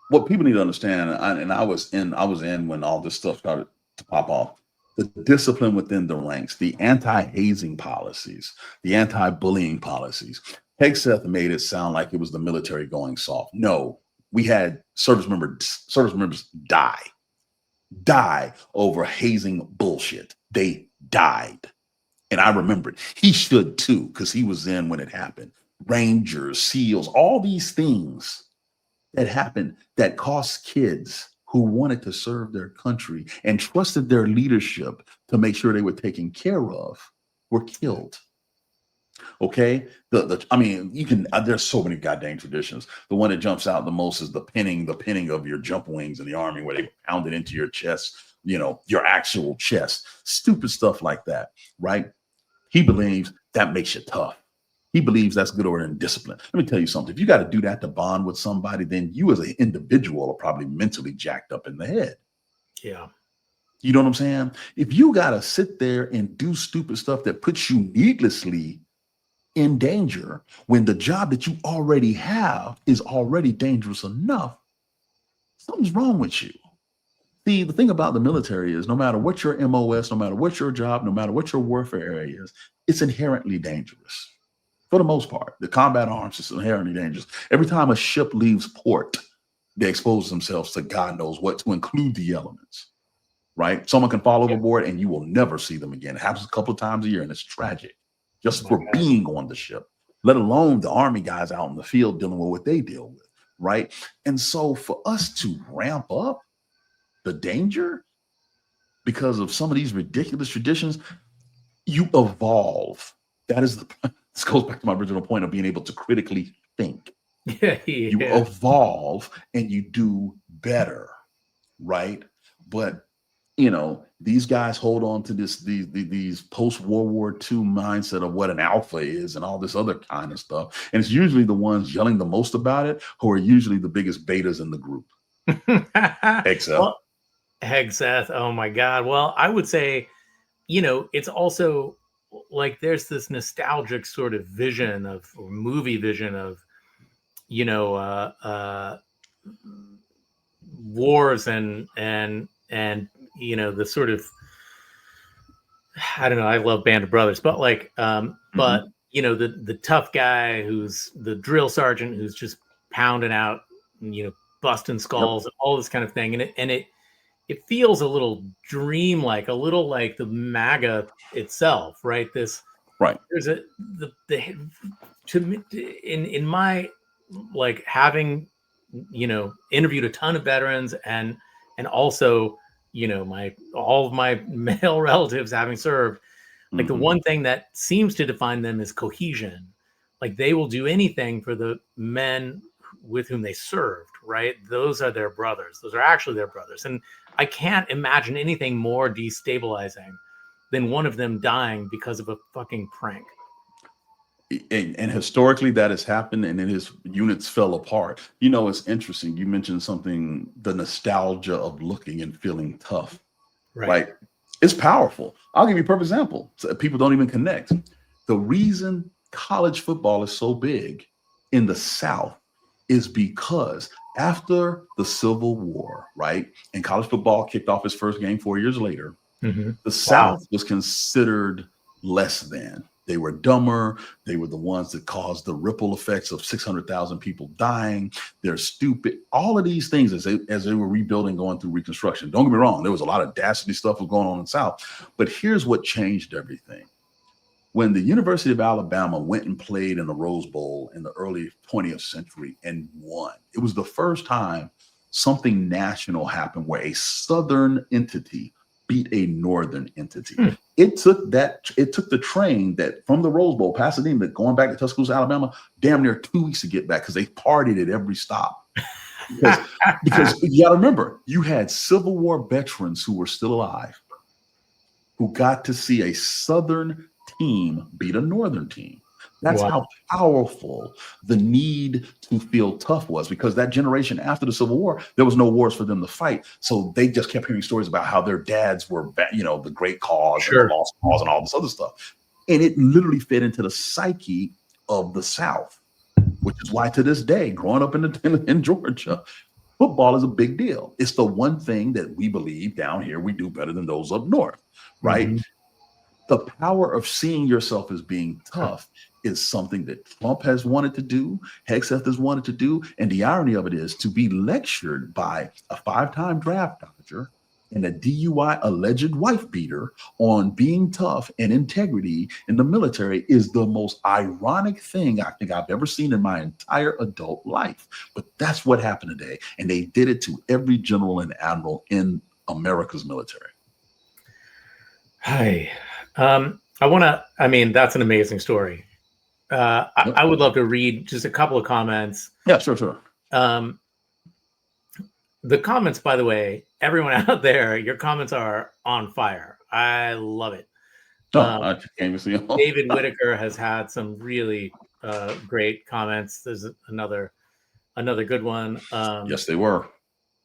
what people need to understand, and I was in when all this stuff started to pop off, the discipline within the ranks, the anti-hazing policies, the anti-bullying policies. Hegseth made it sound like it was the military going soft. No, we had service members die over hazing bullshit. They died. And I remember it. He should too, because he was in when it happened. Rangers, SEALs, all these things that happened that cost kids who wanted to serve their country and trusted their leadership to make sure they were taken care of were killed. Okay. I mean, you can, there's so many goddamn traditions. The one that jumps out the most is the pinning of your jump wings in the Army, where they pound it into your chest, your actual chest, stupid stuff like that. Right. He believes that makes you tough. He believes that's good order and discipline. Let me tell you something. If you got to do that to bond with somebody, then you as an individual are probably mentally jacked up in the head. Yeah. You know what I'm saying? If you got to sit there and do stupid stuff that puts you needlessly in danger when the job that you already have is already dangerous enough, something's wrong with you. See, the thing about the military is no matter what your MOS, no matter what your job, no matter what your warfare area is, it's inherently dangerous. For the most part, the combat arms is inherently dangerous. Every time a ship leaves port, they expose themselves to God knows what, to include the elements, right? Someone can fall overboard and you will never see them again. It happens a couple of times a year and it's tragic just for being on the ship, let alone the Army guys out in the field dealing with what they deal with, right? And so for us to ramp up the danger because of some of these ridiculous traditions, you evolve. That is this goes back to my original point of being able to critically think. You evolve and you do better, right? But these guys hold on to these post-World War II mindset of what an alpha is and all this other kind of stuff. And it's usually the ones yelling the most about it who are usually the biggest betas in the group. Hegseth. Hegseth. Oh my God. Well, I would say, it's also like there's this nostalgic sort of vision of, or movie vision of, wars and the sort of, I don't know, I love Band of Brothers, but but the tough guy who's the drill sergeant who's just pounding out, busting skulls, and all this kind of thing, and it feels a little dreamlike, a little like the MAGA itself, right? There's in my having interviewed a ton of veterans and also all of my male relatives having served, the one thing that seems to define them is cohesion. Like they will do anything for the men with whom they served, right? Those are their brothers. Those are actually their brothers. And I can't imagine anything more destabilizing than one of them dying because of a fucking prank. And historically that has happened, and then his units fell apart. It's interesting. You mentioned something, the nostalgia of looking and feeling tough, right? It's powerful. I'll give you a perfect example. So people don't even connect. The reason college football is so big in the South is because after the Civil War, right? And college football kicked off its first game 4 years later, the South was considered less than. They were dumber. They were the ones that caused the ripple effects of 600,000 people dying. They're stupid. All of these things as they were rebuilding, going through Reconstruction. Don't get me wrong. There was a lot of dastardly stuff was going on in the South. But here's what changed everything. When the University of Alabama went and played in the Rose Bowl in the early 20th century and won, it was the first time something national happened where a Southern entity beat a Northern entity. It took the train that from the Rose Bowl, Pasadena, going back to Tuscaloosa, Alabama, damn near 2 weeks to get back because they partied at every stop. Because you got to remember, you had Civil War veterans who were still alive, who got to see a Southern team beat a Northern team. That's how powerful the need to feel tough was, because that generation after the Civil War, there was no wars for them to fight. So they just kept hearing stories about how their dads were, the great cause and the lost cause and all this other stuff. And it literally fit into the psyche of the South, which is why to this day, growing up in Georgia, football is a big deal. It's the one thing that we believe down here we do better than those up north, right? The power of seeing yourself as being tough is something that Trump has wanted to do, Hegseth has wanted to do, and the irony of it is to be lectured by a 5-time draft dodger and a DUI alleged wife beater on being tough and integrity in the military is the most ironic thing I think I've ever seen in my entire adult life. But that's what happened today. And they did it to every general and admiral in America's military. Hi. That's an amazing story. I would love to read just a couple of comments. Yeah, sure. The comments, by the way, everyone out there, your comments are on fire. I love it. I can't even see them. David Whitaker has had some really great comments. There's another good one. Yes, they were.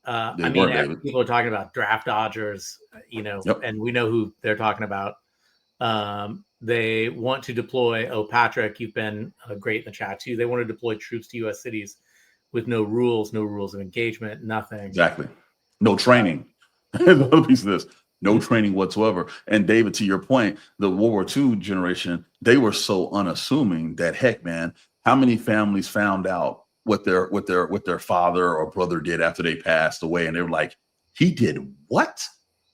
People are talking about draft dodgers, and we know who they're talking about. They want to deploy. Oh, Patrick, you've been great in the chat too. They want to deploy troops to U.S. cities with no rules of engagement, nothing. Exactly. No training. Another piece of this. No training whatsoever. And David, to your point, the World War II generation, they were so unassuming that, heck, man, how many families found out what their father or brother did after they passed away, and they were like, he did what?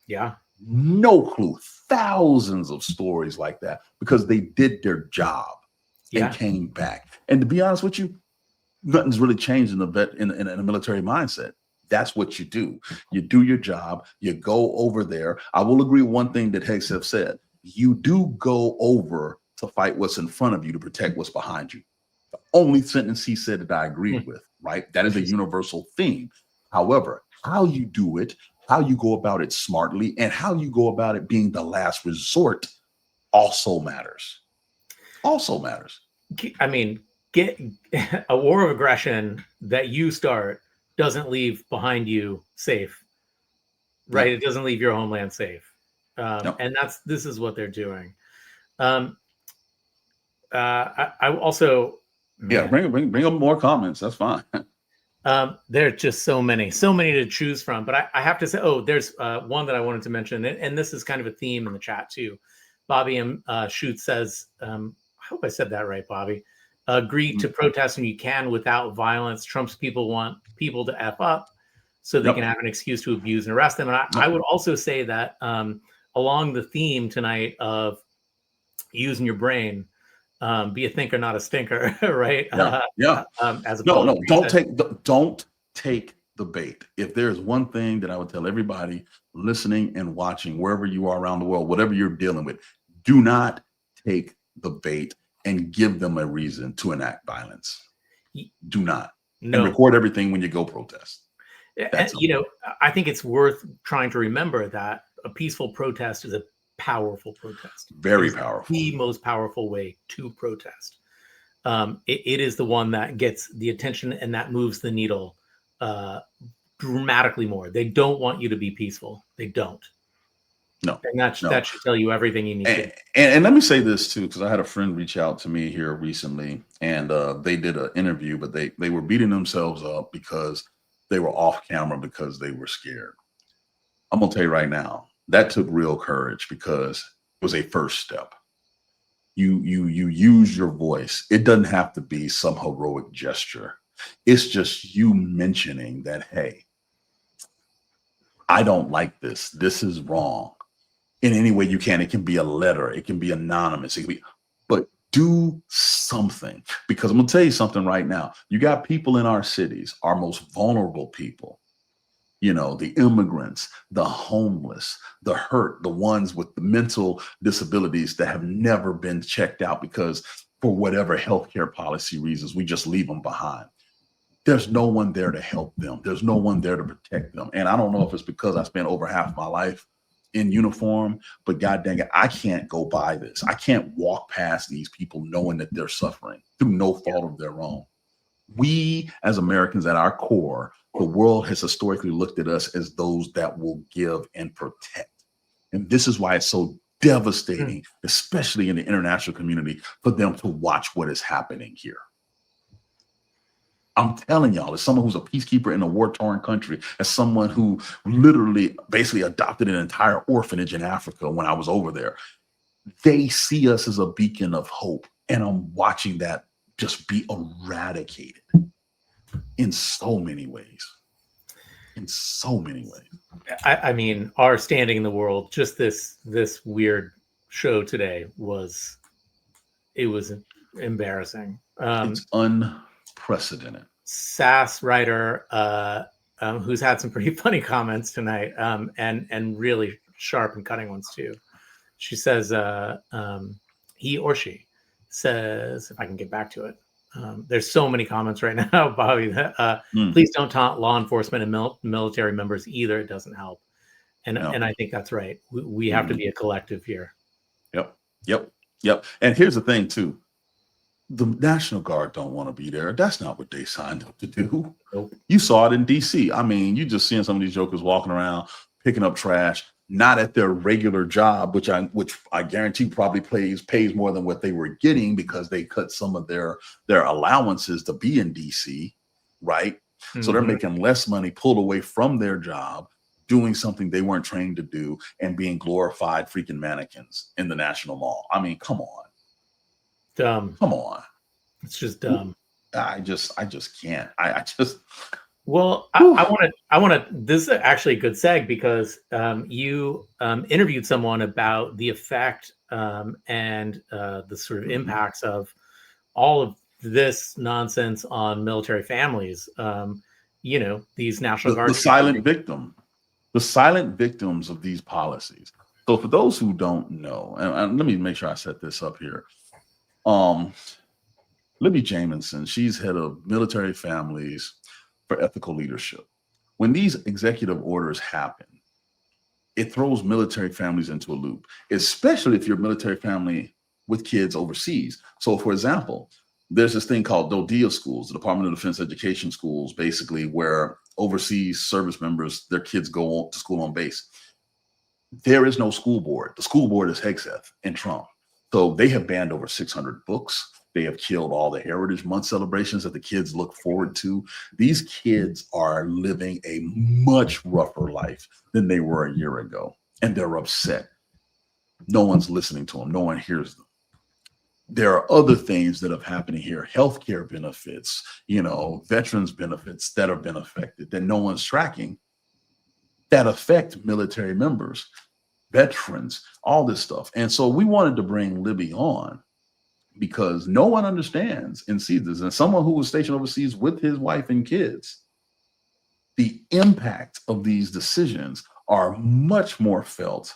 Yeah. No clue. Thousands of stories like that because they did their job and came back. And to be honest with you, nothing's really changed in the military mindset. That's what you do. You do your job. You go over there. I will agree with one thing that Hegseth said. You do go over to fight what's in front of you to protect what's behind you. The only sentence he said that I agreed with, right? That is a universal theme. However, how you do it, how you go about it smartly, and how you go about it being the last resort also matters. I mean, get a war of aggression that you start doesn't leave behind you safe, right? No. It doesn't leave your homeland safe. No. And this is what they're doing. I also, bring up more comments. That's fine. There's just so many to choose from. But I have to say, there's one that I wanted to mention, and this is kind of a theme in the chat too. Bobby Schutz says, I hope I said that right, Bobby. Agree to protest when you can without violence. Trump's people want people to F up so they can have an excuse to abuse and arrest them. And I would also say that along the theme tonight of using your brain, be a thinker, not a stinker, right? Don't take the bait. If there's one thing that I would tell everybody listening and watching, wherever you are around the world, whatever you're dealing with, do not take the bait and give them a reason to enact violence. Do not. No. And record everything when you go protest. I think it's worth trying to remember that a peaceful protest is a powerful protest. Very powerful. The most powerful way to protest. It is the one that gets the attention and that moves the needle dramatically more. They don't want you to be peaceful. They don't. No. And that should tell you everything you need to. And let me say this too, because I had a friend reach out to me here recently, and they did an interview, but they were beating themselves up because they were off camera because they were scared. I'm gonna tell you right now, that took real courage because it was a first step. You use your voice. It doesn't have to be some heroic gesture. It's just you mentioning that, hey, I don't like this. This is wrong. In any way you can. It can be a letter. It can be anonymous. It can be, but do something. Because I'm going to tell you something right now. You got people in our cities, our most vulnerable people, the immigrants, the homeless, the hurt, the ones with the mental disabilities that have never been checked out because for whatever healthcare policy reasons, we just leave them behind. There's no one there to help them. There's no one there to protect them. And I don't know if it's because I spent over half my life in uniform, but God dang it, I can't go by this. I can't walk past these people knowing that they're suffering through no fault of their own. We as Americans at our core, the world has historically looked at us as those that will give and protect. And this is why it's so devastating, especially in the international community, for them to watch what is happening here. I'm telling y'all, as someone who's a peacekeeper in a war-torn country, as someone who literally basically adopted an entire orphanage in Africa when I was over there, they see us as a beacon of hope. And I'm watching that just be eradicated in so many ways. in so many ways. I mean, our standing in the world, just this weird show today was embarrassing. It's unprecedented. SAS writer who's had some pretty funny comments tonight, and really sharp and cutting ones too. She says, he or she says, if I can get back to it, there's so many comments right now, Bobby, that please don't taunt law enforcement and military members either. It doesn't help. And I think that's right. We have to be a collective here. Yep. And here's the thing too. The National Guard don't want to be there. That's not what they signed up to do. Nope. You saw it in DC. I mean, you just seeing some of these jokers walking around, picking up trash, not at their regular job, which I guarantee probably pays more than what they were getting because they cut some of their allowances to be in DC, right? Mm-hmm. So they're making less money, pulled away from their job, doing something they weren't trained to do, and being glorified freaking mannequins in the National Mall. I mean, come on. Dumb. Come on. It's just dumb. I just can't. Well, I want to. This is actually a good seg because you interviewed someone about the effect and the sort of impacts of all of this nonsense on military families. These National Guard. The silent victims of these policies. So for those who don't know, and let me make sure I set this up here. Libby Jamieson, she's head of military families for ethical leadership. When these executive orders happen, it throws military families into a loop, especially if you're a military family with kids overseas. So for example, there's this thing called DODIA schools, the Department of Defense education schools, basically where overseas service members, their kids go to school on base. There is no school board. The school board is Hegseth and Trump. So they have banned over 600 books. They have killed all the Heritage Month celebrations that the kids look forward to. These kids are living a much rougher life than they were a year ago, and they're upset. No one's listening to them. No one hears them. There are other things that have happened here, healthcare benefits, veterans benefits that have been affected that no one's tracking that affect military members, veterans, all this stuff. And so we wanted to bring Libby on because no one understands and sees this. And someone who was stationed overseas with his wife and kids, the impact of these decisions are much more felt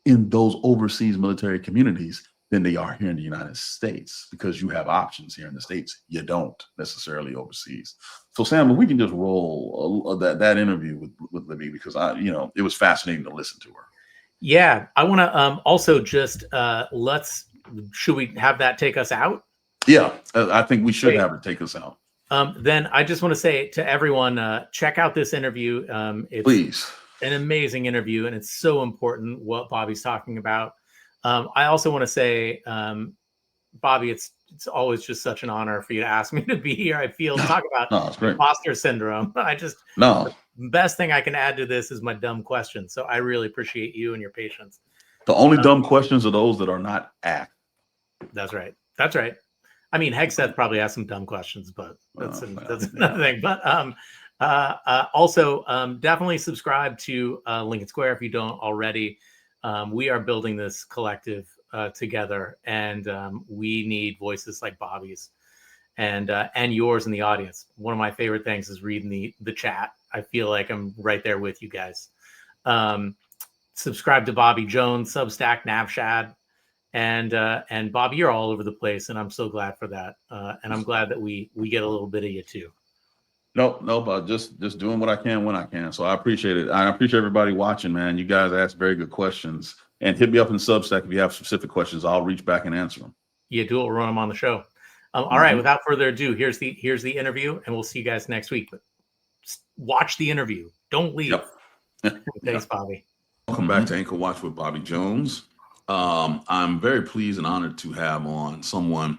in those overseas military communities than they are here in the United States, because you have options here in the States. You don't necessarily overseas. So Sam, we can just roll that interview with Libby, because it was fascinating to listen to her. Yeah, I want to also just should we have that take us out? Yeah, I think we should have it take us out. Then I just want to say to everyone, check out this interview. Please. An amazing interview, and it's so important what Bobby's talking about. I also want to say, Bobby, it's always just such an honor for you to ask me to be here. I feel talk about imposter syndrome. The best thing I can add to this is my dumb questions. So I really appreciate you and your patience. The only dumb questions are those that are not asked. That's right. I mean, Hegseth probably has some dumb questions, but that's another thing. But also definitely subscribe to Lincoln Square if you don't already. We are building this collective together, and we need voices like Bobby's and yours in the audience. One of my favorite things is reading the chat. I feel like I'm right there with you guys. Subscribe to Bobby Jones, Substack, Navshad, and Bobby, you're all over the place, and I'm so glad for that. And I'm glad that we get a little bit of you too. No, but just doing what I can when I can. So I appreciate it. I appreciate everybody watching, man. You guys ask very good questions, and hit me up in Substack if you have specific questions. I'll reach back and answer them. Yeah, do it. We'll run them on the show. All right. Without further ado, here's the interview, and we'll see you guys next week. But watch the interview. Don't leave. Yep. Thanks, Bobby. Welcome back to Anchor Watch with Bobby Jones. I'm very pleased and honored to have on someone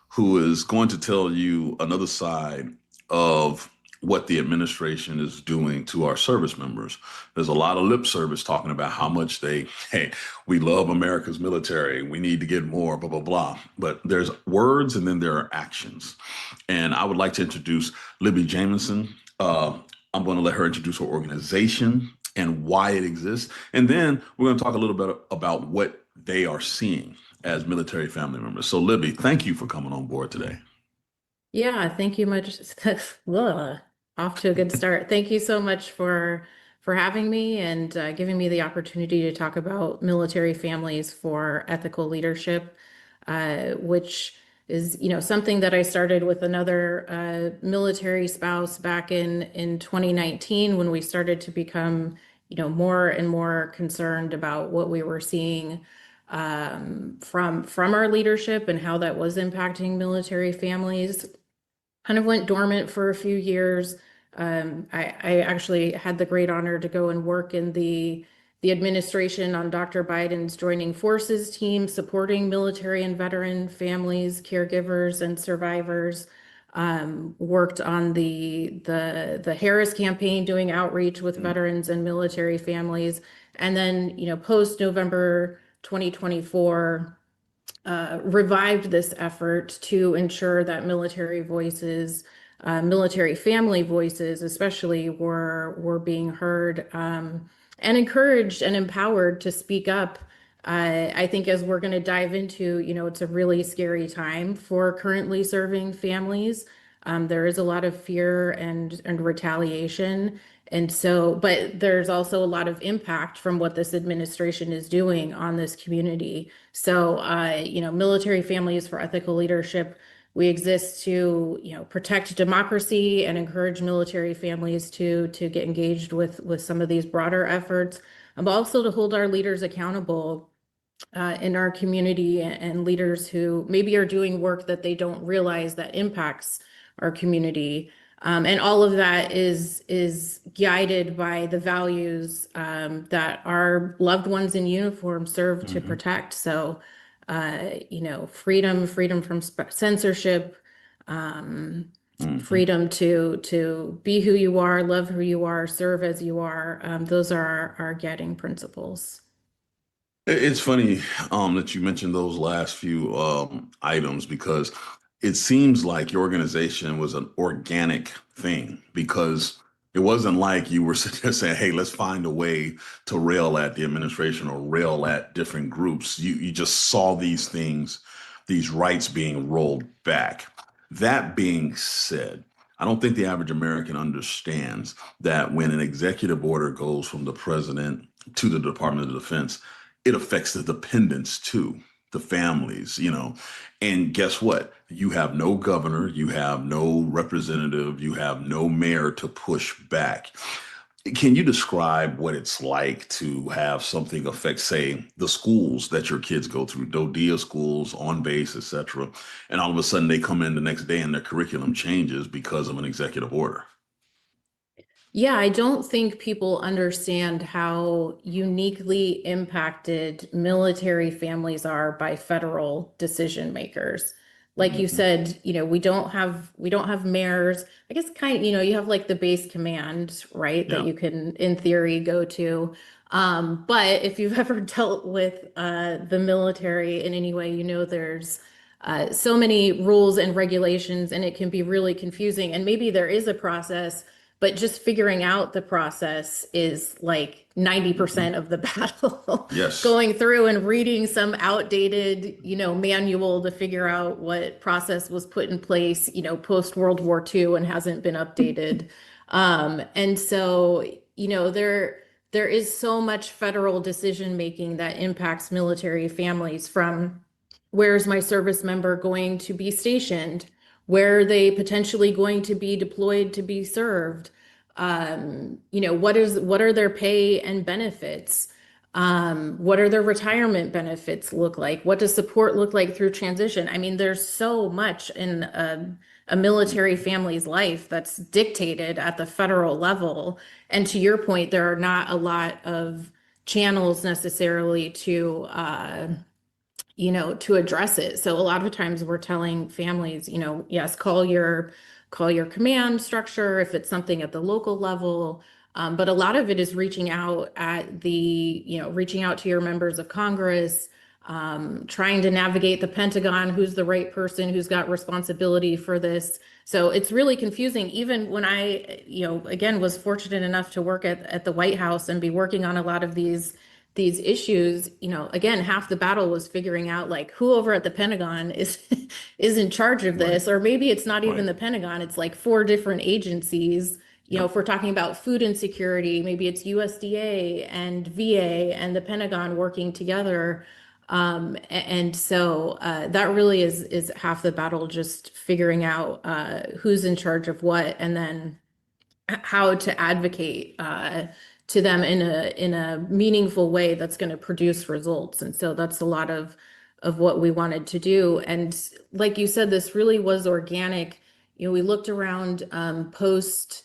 who is going to tell you another side of what the administration is doing to our service members. There's a lot of lip service talking about how much we love America's military. We need to get more, blah, blah, blah. But there's words and then there are actions. And I would like to introduce Libby Jamieson. I'm going to let her introduce her organization and why it exists. And then we're going to talk a little bit about what they are seeing as military family members. So, Libby, thank you for coming on board today. Yeah, thank you much. Ugh, off to a good start. Thank you so much for having me and giving me the opportunity to talk about military families for ethical leadership, which is, something that I started with another military spouse back in 2019 when we started to become, more and more concerned about what we were seeing from our leadership and how that was impacting military families. Kind of went dormant for a few years. I actually had the great honor to go and work in the administration on Dr. Biden's joining forces team, supporting military and veteran families, caregivers, and survivors. Worked on the Harris campaign, doing outreach with veterans and military families, and then post November 2024. Revived this effort to ensure that military voices, military family voices, especially, were being heard and encouraged and empowered to speak up. I think as we're going to dive into, it's a really scary time for currently serving families. There is a lot of fear and retaliation. And so, but there's also a lot of impact from what this administration is doing on this community. So, military families for ethical leadership, we exist to, protect democracy and encourage military families to get engaged with some of these broader efforts, but also to hold our leaders accountable in our community, and leaders who maybe are doing work that they don't realize that impacts our community. And all of that is guided by the values that our loved ones in uniform serve to protect. So, freedom from censorship, freedom to be who you are, love who you are, serve as you are. Those are our guiding principles. It's funny that you mentioned those last few items, because it seems like your organization was an organic thing, because it wasn't like you were sitting there saying, hey, let's find a way to rail at the administration or rail at different groups. You just saw these things, these rights being rolled back. That being said, I don't think the average American understands that when an executive order goes from the president to the Department of Defense, it affects the dependents too, the families, and guess what? You have no governor, you have no representative, you have no mayor to push back. Can you describe what it's like to have something affect, say, the schools that your kids go through, DODIA schools, on base, etc., and all of a sudden they come in the next day and their curriculum changes because of an executive order? Yeah, I don't think people understand how uniquely impacted military families are by federal decision makers. Like you said, we don't have mayors. I guess you have like the base command, right? That you can, in theory, go to. But if you've ever dealt with the military in any way, there's so many rules and regulations, and it can be really confusing. And maybe there is a process, but just figuring out the process is like 90% of the battle. Yes. Going through and reading some outdated, manual to figure out what process was put in place, post World War II and hasn't been updated. And so, there is so much federal decision making that impacts military families, from where's my service member going to be stationed? Where are they potentially going to be deployed to be served? What are their pay and benefits? What are their retirement benefits look like? What does support look like through transition? I mean, there's so much in a military family's life that's dictated at the federal level. And to your point, there are not a lot of channels necessarily to address it. So a lot of times we're telling families, yes, call your command structure if it's something at the local level. But a lot of it is reaching out to your members of Congress, trying to navigate the Pentagon, who's the right person, who's got responsibility for this. So it's really confusing. Even when I, again, was fortunate enough to work at the White House and be working on a lot of these issues, again, half the battle was figuring out like who over at the Pentagon is is in charge of this, or maybe it's not even the Pentagon, it's like 4 different agencies. If we're talking about food insecurity, maybe it's USDA and VA and the Pentagon working together. And so that really is half the battle, just figuring out who's in charge of what, and then how to advocate to them in a meaningful way that's going to produce results. And so that's a lot of what we wanted to do. And like you said, this really was organic. We looked around post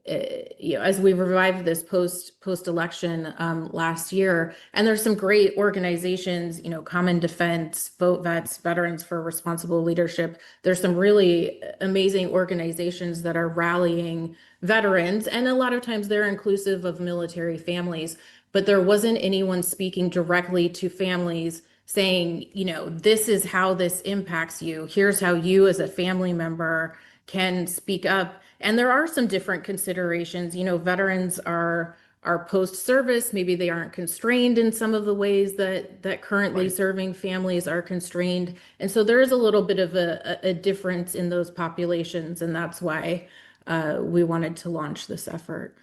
as we revived this post election last year, and there's some great organizations, Common Defense, Vote Vets, Veterans for Responsible Leadership. There's some really amazing organizations that are rallying veterans, and a lot of times they're inclusive of military families, but there wasn't anyone speaking directly to families saying, this is how this impacts you. Here's how you as a family member can speak up. And there are some different considerations. Veterans are post-service. Maybe they aren't constrained in some of the ways that currently serving families are constrained. And so there is a little bit of a difference in those populations. And that's why we wanted to launch this effort.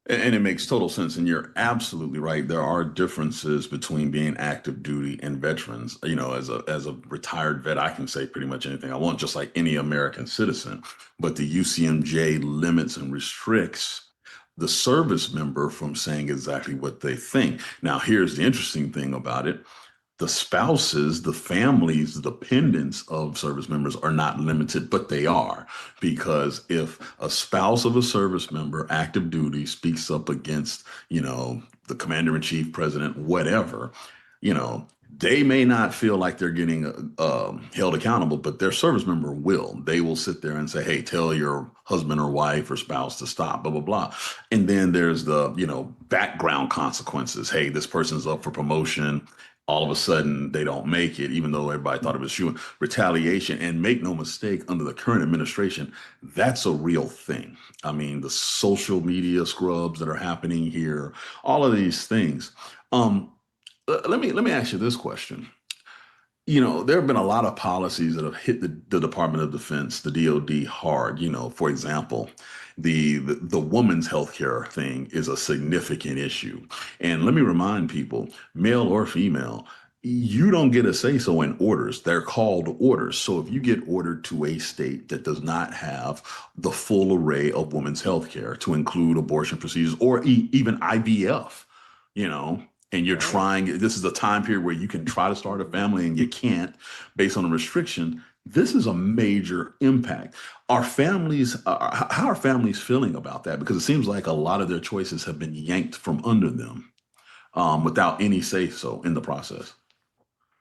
And it makes total sense. And you're absolutely right. There are differences between being active duty and veterans. As a retired vet, I can say pretty much anything I want, just like any American citizen. But the UCMJ limits and restricts the service member from saying exactly what they think. Now, here's the interesting thing about it. The spouses, the families, the dependents of service members are not limited, but they are, because if a spouse of a service member, active duty, speaks up against, the commander in chief, president, whatever, they may not feel like they're getting held accountable, but their service member will. They will sit there and say, hey, tell your husband or wife or spouse to stop, blah, blah, blah. And then there's the, background consequences. Hey, this person's up for promotion. All of a sudden, they don't make it, even though everybody thought it was shooting. Retaliation, and make no mistake, under the current administration, that's a real thing. I mean, the social media scrubs that are happening here, all of these things. Let me ask you this question. There have been a lot of policies that have hit the Department of Defense, the DOD, hard. For example, the woman's healthcare thing is a significant issue. And let me remind people, male or female, you don't get a say-so in orders. They're called orders. So if you get ordered to a state that does not have the full array of women's healthcare, to include abortion procedures or even IVF, and you're trying, this is a time period where you can try to start a family and you can't based on a restriction, this is a major impact. How are families feeling about that? Because it seems like a lot of their choices have been yanked from under them without any say-so in the process.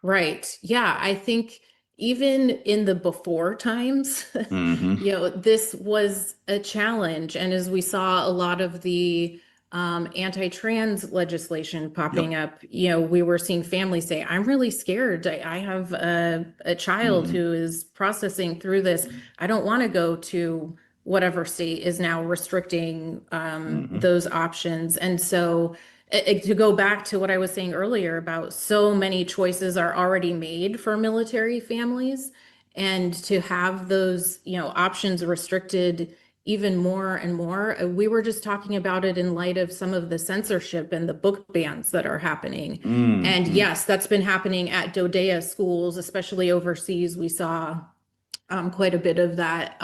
Right. Yeah, I think even in the before times, this was a challenge. And as we saw a lot of the anti-trans legislation popping up, we were seeing families say, I'm really scared. I have a child who is processing through this. I don't want to go to whatever state is now restricting those options. And so to go back to what I was saying earlier about so many choices are already made for military families, and to have those, options restricted even more and more. We were just talking about it in light of some of the censorship and the book bans that are happening. And yes, that's been happening at DODIA schools, especially overseas. We saw quite a bit of that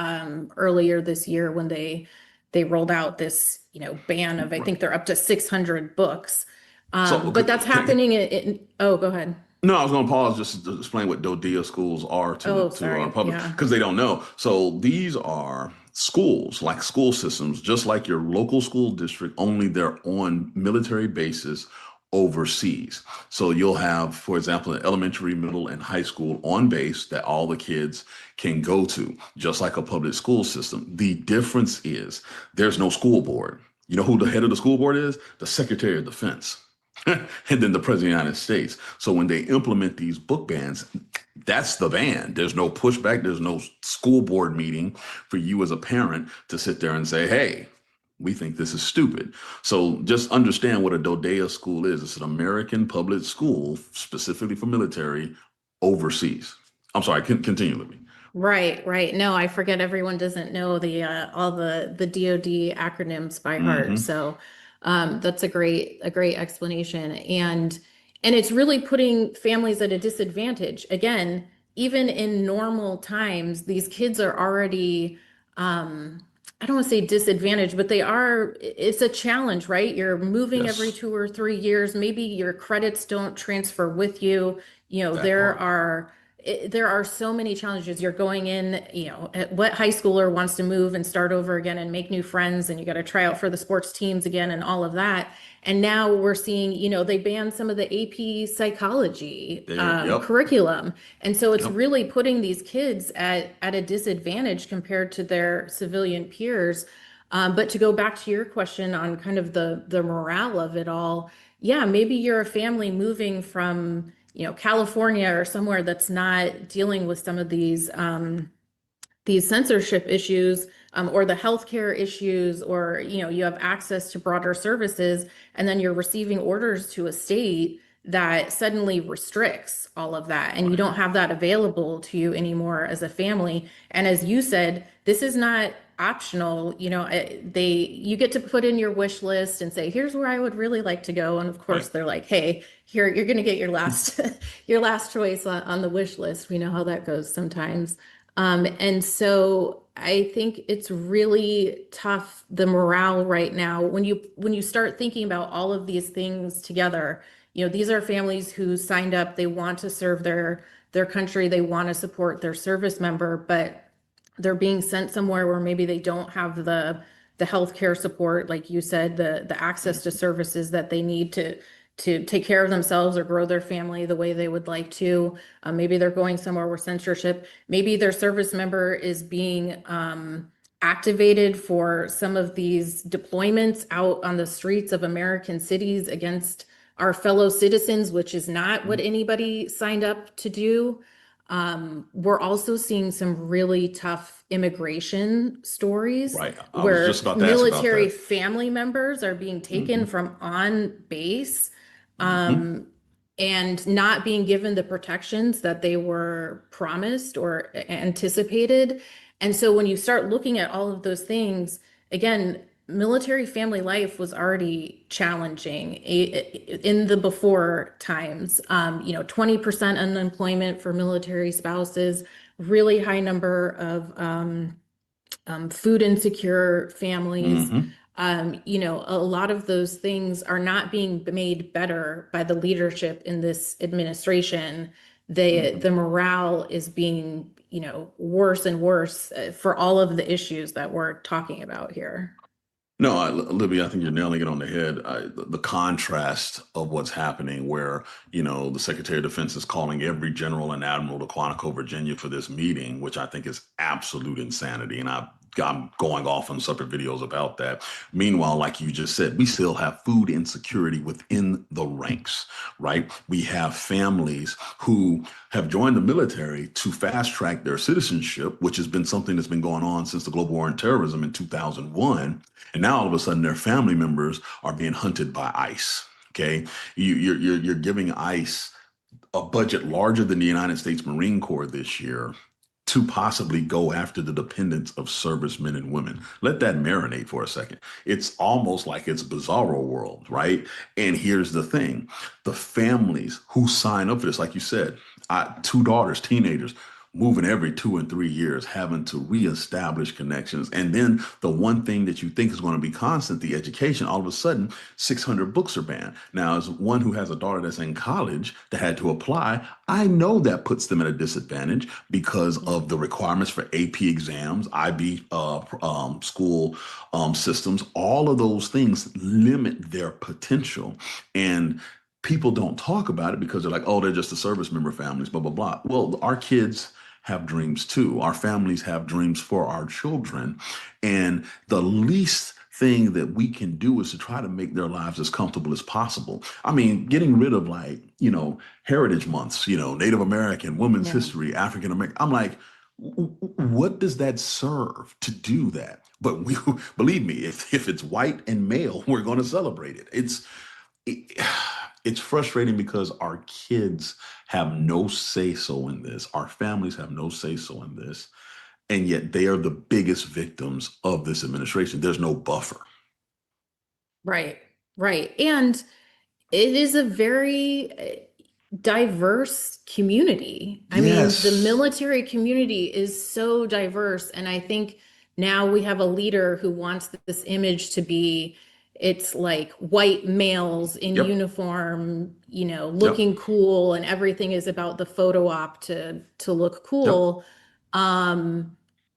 earlier this year when they rolled out this, ban of, I think they're up to 600 books. But that's happening oh, go ahead. No, I was going to pause just to explain what DODIA schools are to our public, because they don't know. So these are schools, like school systems, just like your local school district, only they're on military bases overseas. So you'll have, for example, an elementary, middle, and high school on base that all the kids can go to, just like a public school system. The difference is there's no school board. You know who the head of the school board is? The Secretary of Defense. and then the president of the United States. So when they implement these book bans, that's the ban. There's no pushback. There's no school board meeting for you as a parent to sit there and say, hey, we think this is stupid. So just understand what a DODIA school is. It's an American public school specifically for military overseas. I'm sorry, continue, Libby. Right, right. No, I forget everyone doesn't know the all the DOD acronyms by heart. So that's a great explanation. And it's really putting families at a disadvantage. Again, even in normal times, these kids are already I don't want to say disadvantaged, but it's a challenge, right? You're moving every Yes. 2 or 3 years. Maybe your credits don't transfer with you. You know, That there part. are so many challenges. You're going in, you know, what high schooler wants to move and start over again and make new friends, and you got to try out for the sports teams again and all of that. And now we're seeing, you know, they banned some of the AP psychology Yep. curriculum. And so it's Yep. really putting these kids at a disadvantage compared to their civilian peers. But to go back to your question on kind of the morale of it all, yeah, maybe you're a family moving from, you know, California or somewhere that's not dealing with some of these censorship issues, or the healthcare issues, or, you know, you have access to broader services, and then you're receiving orders to a state that suddenly restricts all of that, and you don't have that available to you anymore as a family. And as you said, this is not optional. You know, you get to put in your wish list and say, here's where I would really like to go. And of course, they're like, hey, here, you're going to get your last your last choice on the wish list. We know how that goes sometimes. And so I think it's really tough, the morale right now, when you start thinking about all of these things together. You know, these are families who signed up, they want to serve their country, they want to support their service member, but they're being sent somewhere where maybe they don't have the healthcare support, like you said, the access to services that they need to take care of themselves or grow their family the way they would like to. Maybe they're going somewhere where censorship, maybe their service member is being activated for some of these deployments out on the streets of American cities against our fellow citizens, which is not what anybody signed up to do. We're also seeing some really tough immigration stories, Right. I was where just about to ask about military that. family members are being taken from on base, and not being given the protections that they were promised or anticipated. And so when you start looking at all of those things, again, military family life was already challenging in the before times. 20% unemployment for military spouses, really high number of food insecure families. A lot of those things are not being made better by the leadership in this administration. The morale is being, worse and worse for all of the issues that we're talking about here. No, Libby, I think you're nailing it on the head. The contrast of what's happening, where the Secretary of Defense is calling every general and admiral to Quantico, Virginia, for this meeting, which I think is absolute insanity. And I'm going off on separate videos about that. Meanwhile, like you just said, we still have food insecurity within the ranks, right? We have families who have joined the military to fast track their citizenship, which has been something that's been going on since the global war on terrorism in 2001. And now all of a sudden their family members are being hunted by ICE. Okay. You're giving ICE a budget larger than the United States Marine Corps this year to possibly go after the dependents of servicemen and women. Let that marinate for a second. It's almost like it's bizarro world, right? And here's the thing. The families who sign up for this, like you said, 2 daughters, teenagers, moving every 2 and 3 years, having to reestablish connections. And then the one thing that you think is going to be constant, the education, all of a sudden 600 books are banned. Now, as one who has a daughter that's in college that had to apply, I know that puts them at a disadvantage because of the requirements for AP exams, IB school systems. All of those things limit their potential. And people don't talk about it because they're like, oh, they're just the service member families, blah, blah, blah. Well, our kids have dreams too. Our families have dreams for our children. And the least thing that we can do is to try to make their lives as comfortable as possible. I mean, getting rid of like, heritage months, Native American, Women's Yeah. History, African American. I'm like, what does that serve to do that? But we believe me, if it's white and male, we're going to celebrate it. It, it's frustrating because our kids have no say so in this. Our families have no say so in this. And yet they are the biggest victims of this administration. There's no buffer. Right, right. And it is a very diverse community. I mean, the Yes. military community is so diverse. And I think now we have a leader who wants this image to be, it's like white males in Yep. uniform, Yep. looking cool, and everything is about the photo op to look Yep. cool. Um,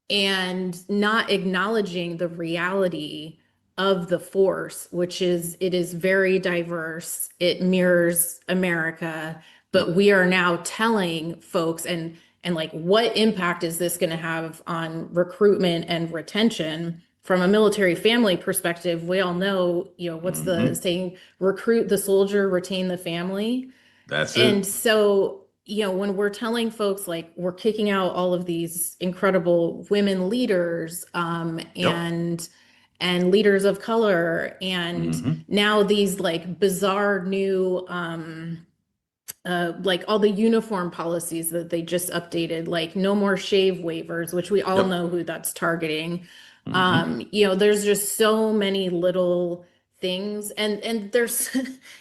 and not acknowledging the reality of the force, which is it is very diverse. It mirrors America, but Yep. we are now telling folks and like what impact is this going to have on recruitment and retention from a military family perspective? We all know, what's the saying, recruit the soldier, retain the family. That's And it. so, when we're telling folks like we're kicking out all of these incredible women leaders, Yep. and leaders of color, and hmm now these like bizarre new like all the uniform policies that they just updated, like no more shave waivers, which we all Yep. know who that's targeting. hmm There's just so many little things, and there's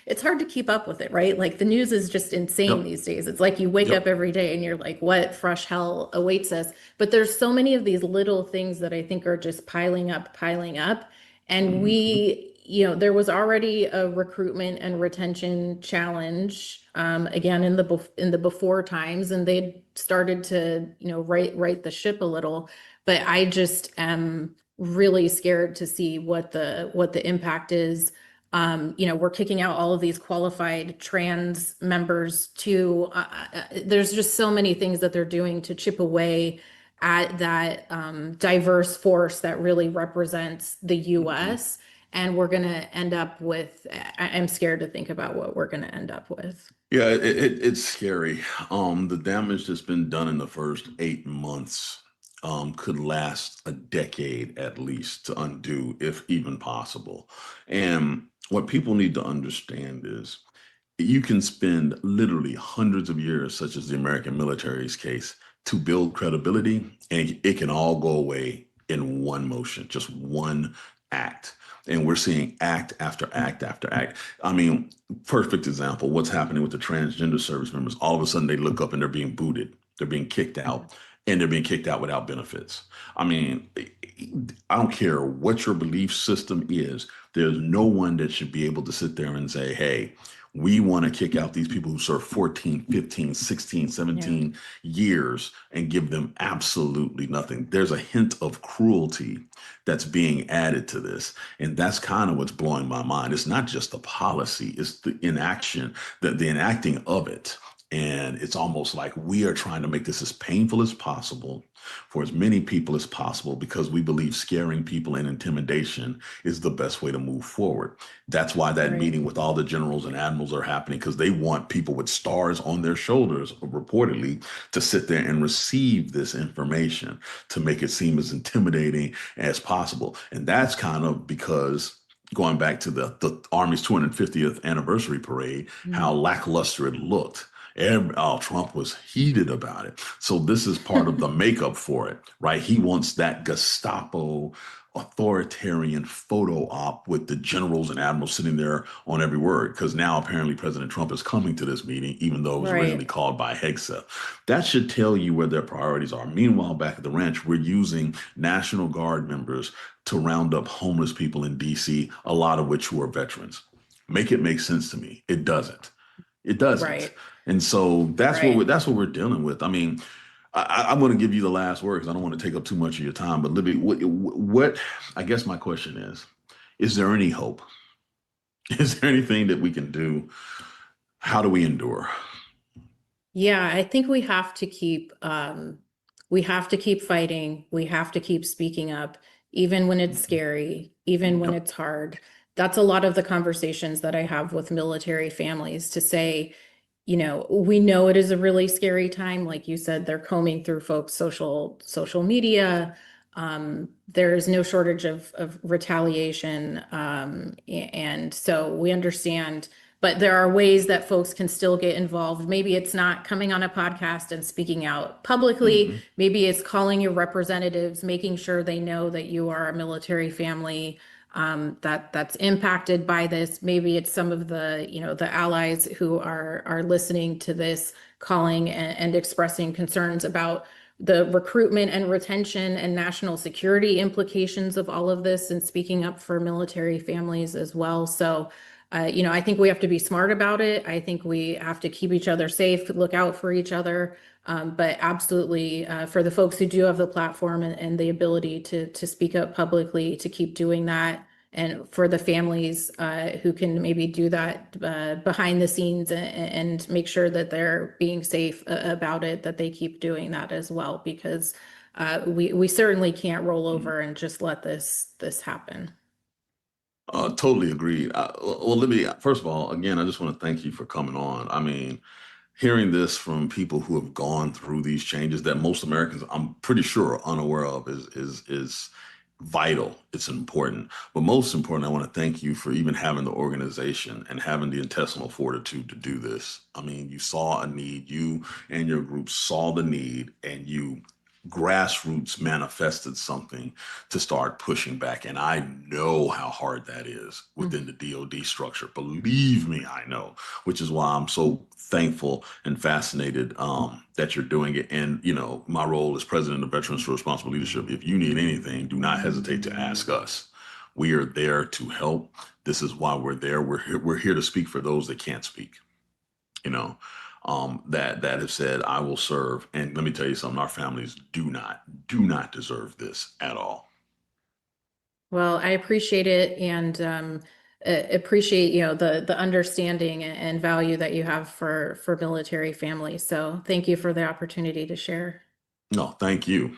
it's hard to keep up with it, right? Like the news is just insane Yep. these days. It's like you wake up Yep. every day and you're like, what fresh hell awaits us? But there's so many of these little things that I think are just piling up, piling up. And hmm there was already a recruitment and retention challenge, again in the before times, and they started to right the ship a little. But I just am really scared to see what the impact is. We're kicking out all of these qualified trans members too. There's just so many things that they're doing to chip away at that diverse force that really represents the U.S. And we're going to end up with, I'm scared to think about what we're going to end up with. Yeah, it's scary. The damage that's been done in the first 8 months could last a decade at least to undo, if even possible. And what people need to understand is you can spend literally hundreds of years, such as the American military's case, to build credibility, and it can all go away in one motion, just one act. And we're seeing act after act after act. I mean, perfect example, what's happening with the transgender service members. All of a sudden they look up and they're being booted, they're being kicked out, and they're being kicked out without benefits. I mean, I don't care what your belief system is, there's no one that should be able to sit there and say, hey, we want to kick out these people who serve 14, 15, 16, 17 years and give them absolutely nothing. There's a hint of cruelty that's being added to this. And that's kind of what's blowing my mind. It's not just the policy, it's the inaction, the enacting of it. And it's almost like we are trying to make this as painful as possible for as many people as possible because we believe scaring people and intimidation is the best way to move forward. That's why that Right. meeting with all the generals and admirals are happening, because they want people with stars on their shoulders, reportedly, to sit there and receive this information to make it seem as intimidating as possible. And that's kind of because going back to the Army's 250th anniversary parade, how lackluster it looked. Trump was heated about it. So this is part of the makeup for it, right? He wants that Gestapo authoritarian photo op with the generals and admirals sitting there on every word, because now apparently President Trump is coming to this meeting, even though it was originally Right. called by Hegseth. That should tell you where their priorities are. Meanwhile, back at the ranch, we're using National Guard members to round up homeless people in DC, a lot of which who are veterans. Make it make sense to me. It doesn't. It doesn't. Right. And so Right. that's what we're dealing with. I mean, I'm going to give you the last word because I don't want to take up too much of your time. But Libby, what? I guess my question is there any hope? Is there anything that we can do? How do we endure? Yeah, I think we have to keep fighting. We have to keep speaking up, even when it's scary, even when it's hard. That's a lot of the conversations that I have with military families to say, you know, we know it is a really scary time. Like you said, they're combing through folks' social media. There's no shortage of retaliation. And so we understand, but there are ways that folks can still get involved. Maybe it's not coming on a podcast and speaking out publicly. Maybe it's calling your representatives, making sure they know that you are a military family that's impacted by this. Maybe it's some of the, you know, the allies who are listening to this, calling and expressing concerns about the recruitment and retention and national security implications of all of this, and speaking up for military families as well. So, you know, I think we have to be smart about it. I think we have to keep each other safe, look out for each other. But absolutely, for the folks who do have the platform and the ability to speak up publicly, to keep doing that. And for the families who can maybe do that behind the scenes and make sure that they're being safe about it, that they keep doing that as well, because we certainly can't roll over and just let this happen. Totally agreed. Well, let me, first of all, again, I just want to thank you for coming on. I mean, hearing this from people who have gone through these changes that most Americans, I'm pretty sure, are unaware of is vital. It's important. But most important, I want to thank you for even having the organization and having the intestinal fortitude to do this. I mean, you saw a need, you and your group saw the need, and you grassroots manifested something to start pushing back. And I know how hard that is within the DOD structure. Believe me, I know, which is why I'm so thankful and fascinated that you're doing it. And, you know, my role as president of Veterans for Responsible Leadership, if you need anything, do not hesitate to ask us. We are there to help. This is why we're there. We're here to speak for those that can't speak, you know. That have said, I will serve. And let me tell you something, our families do not deserve this at all. Well, I appreciate it, and appreciate, you know, the understanding and value that you have for military families. So thank you for the opportunity to share. No, thank you.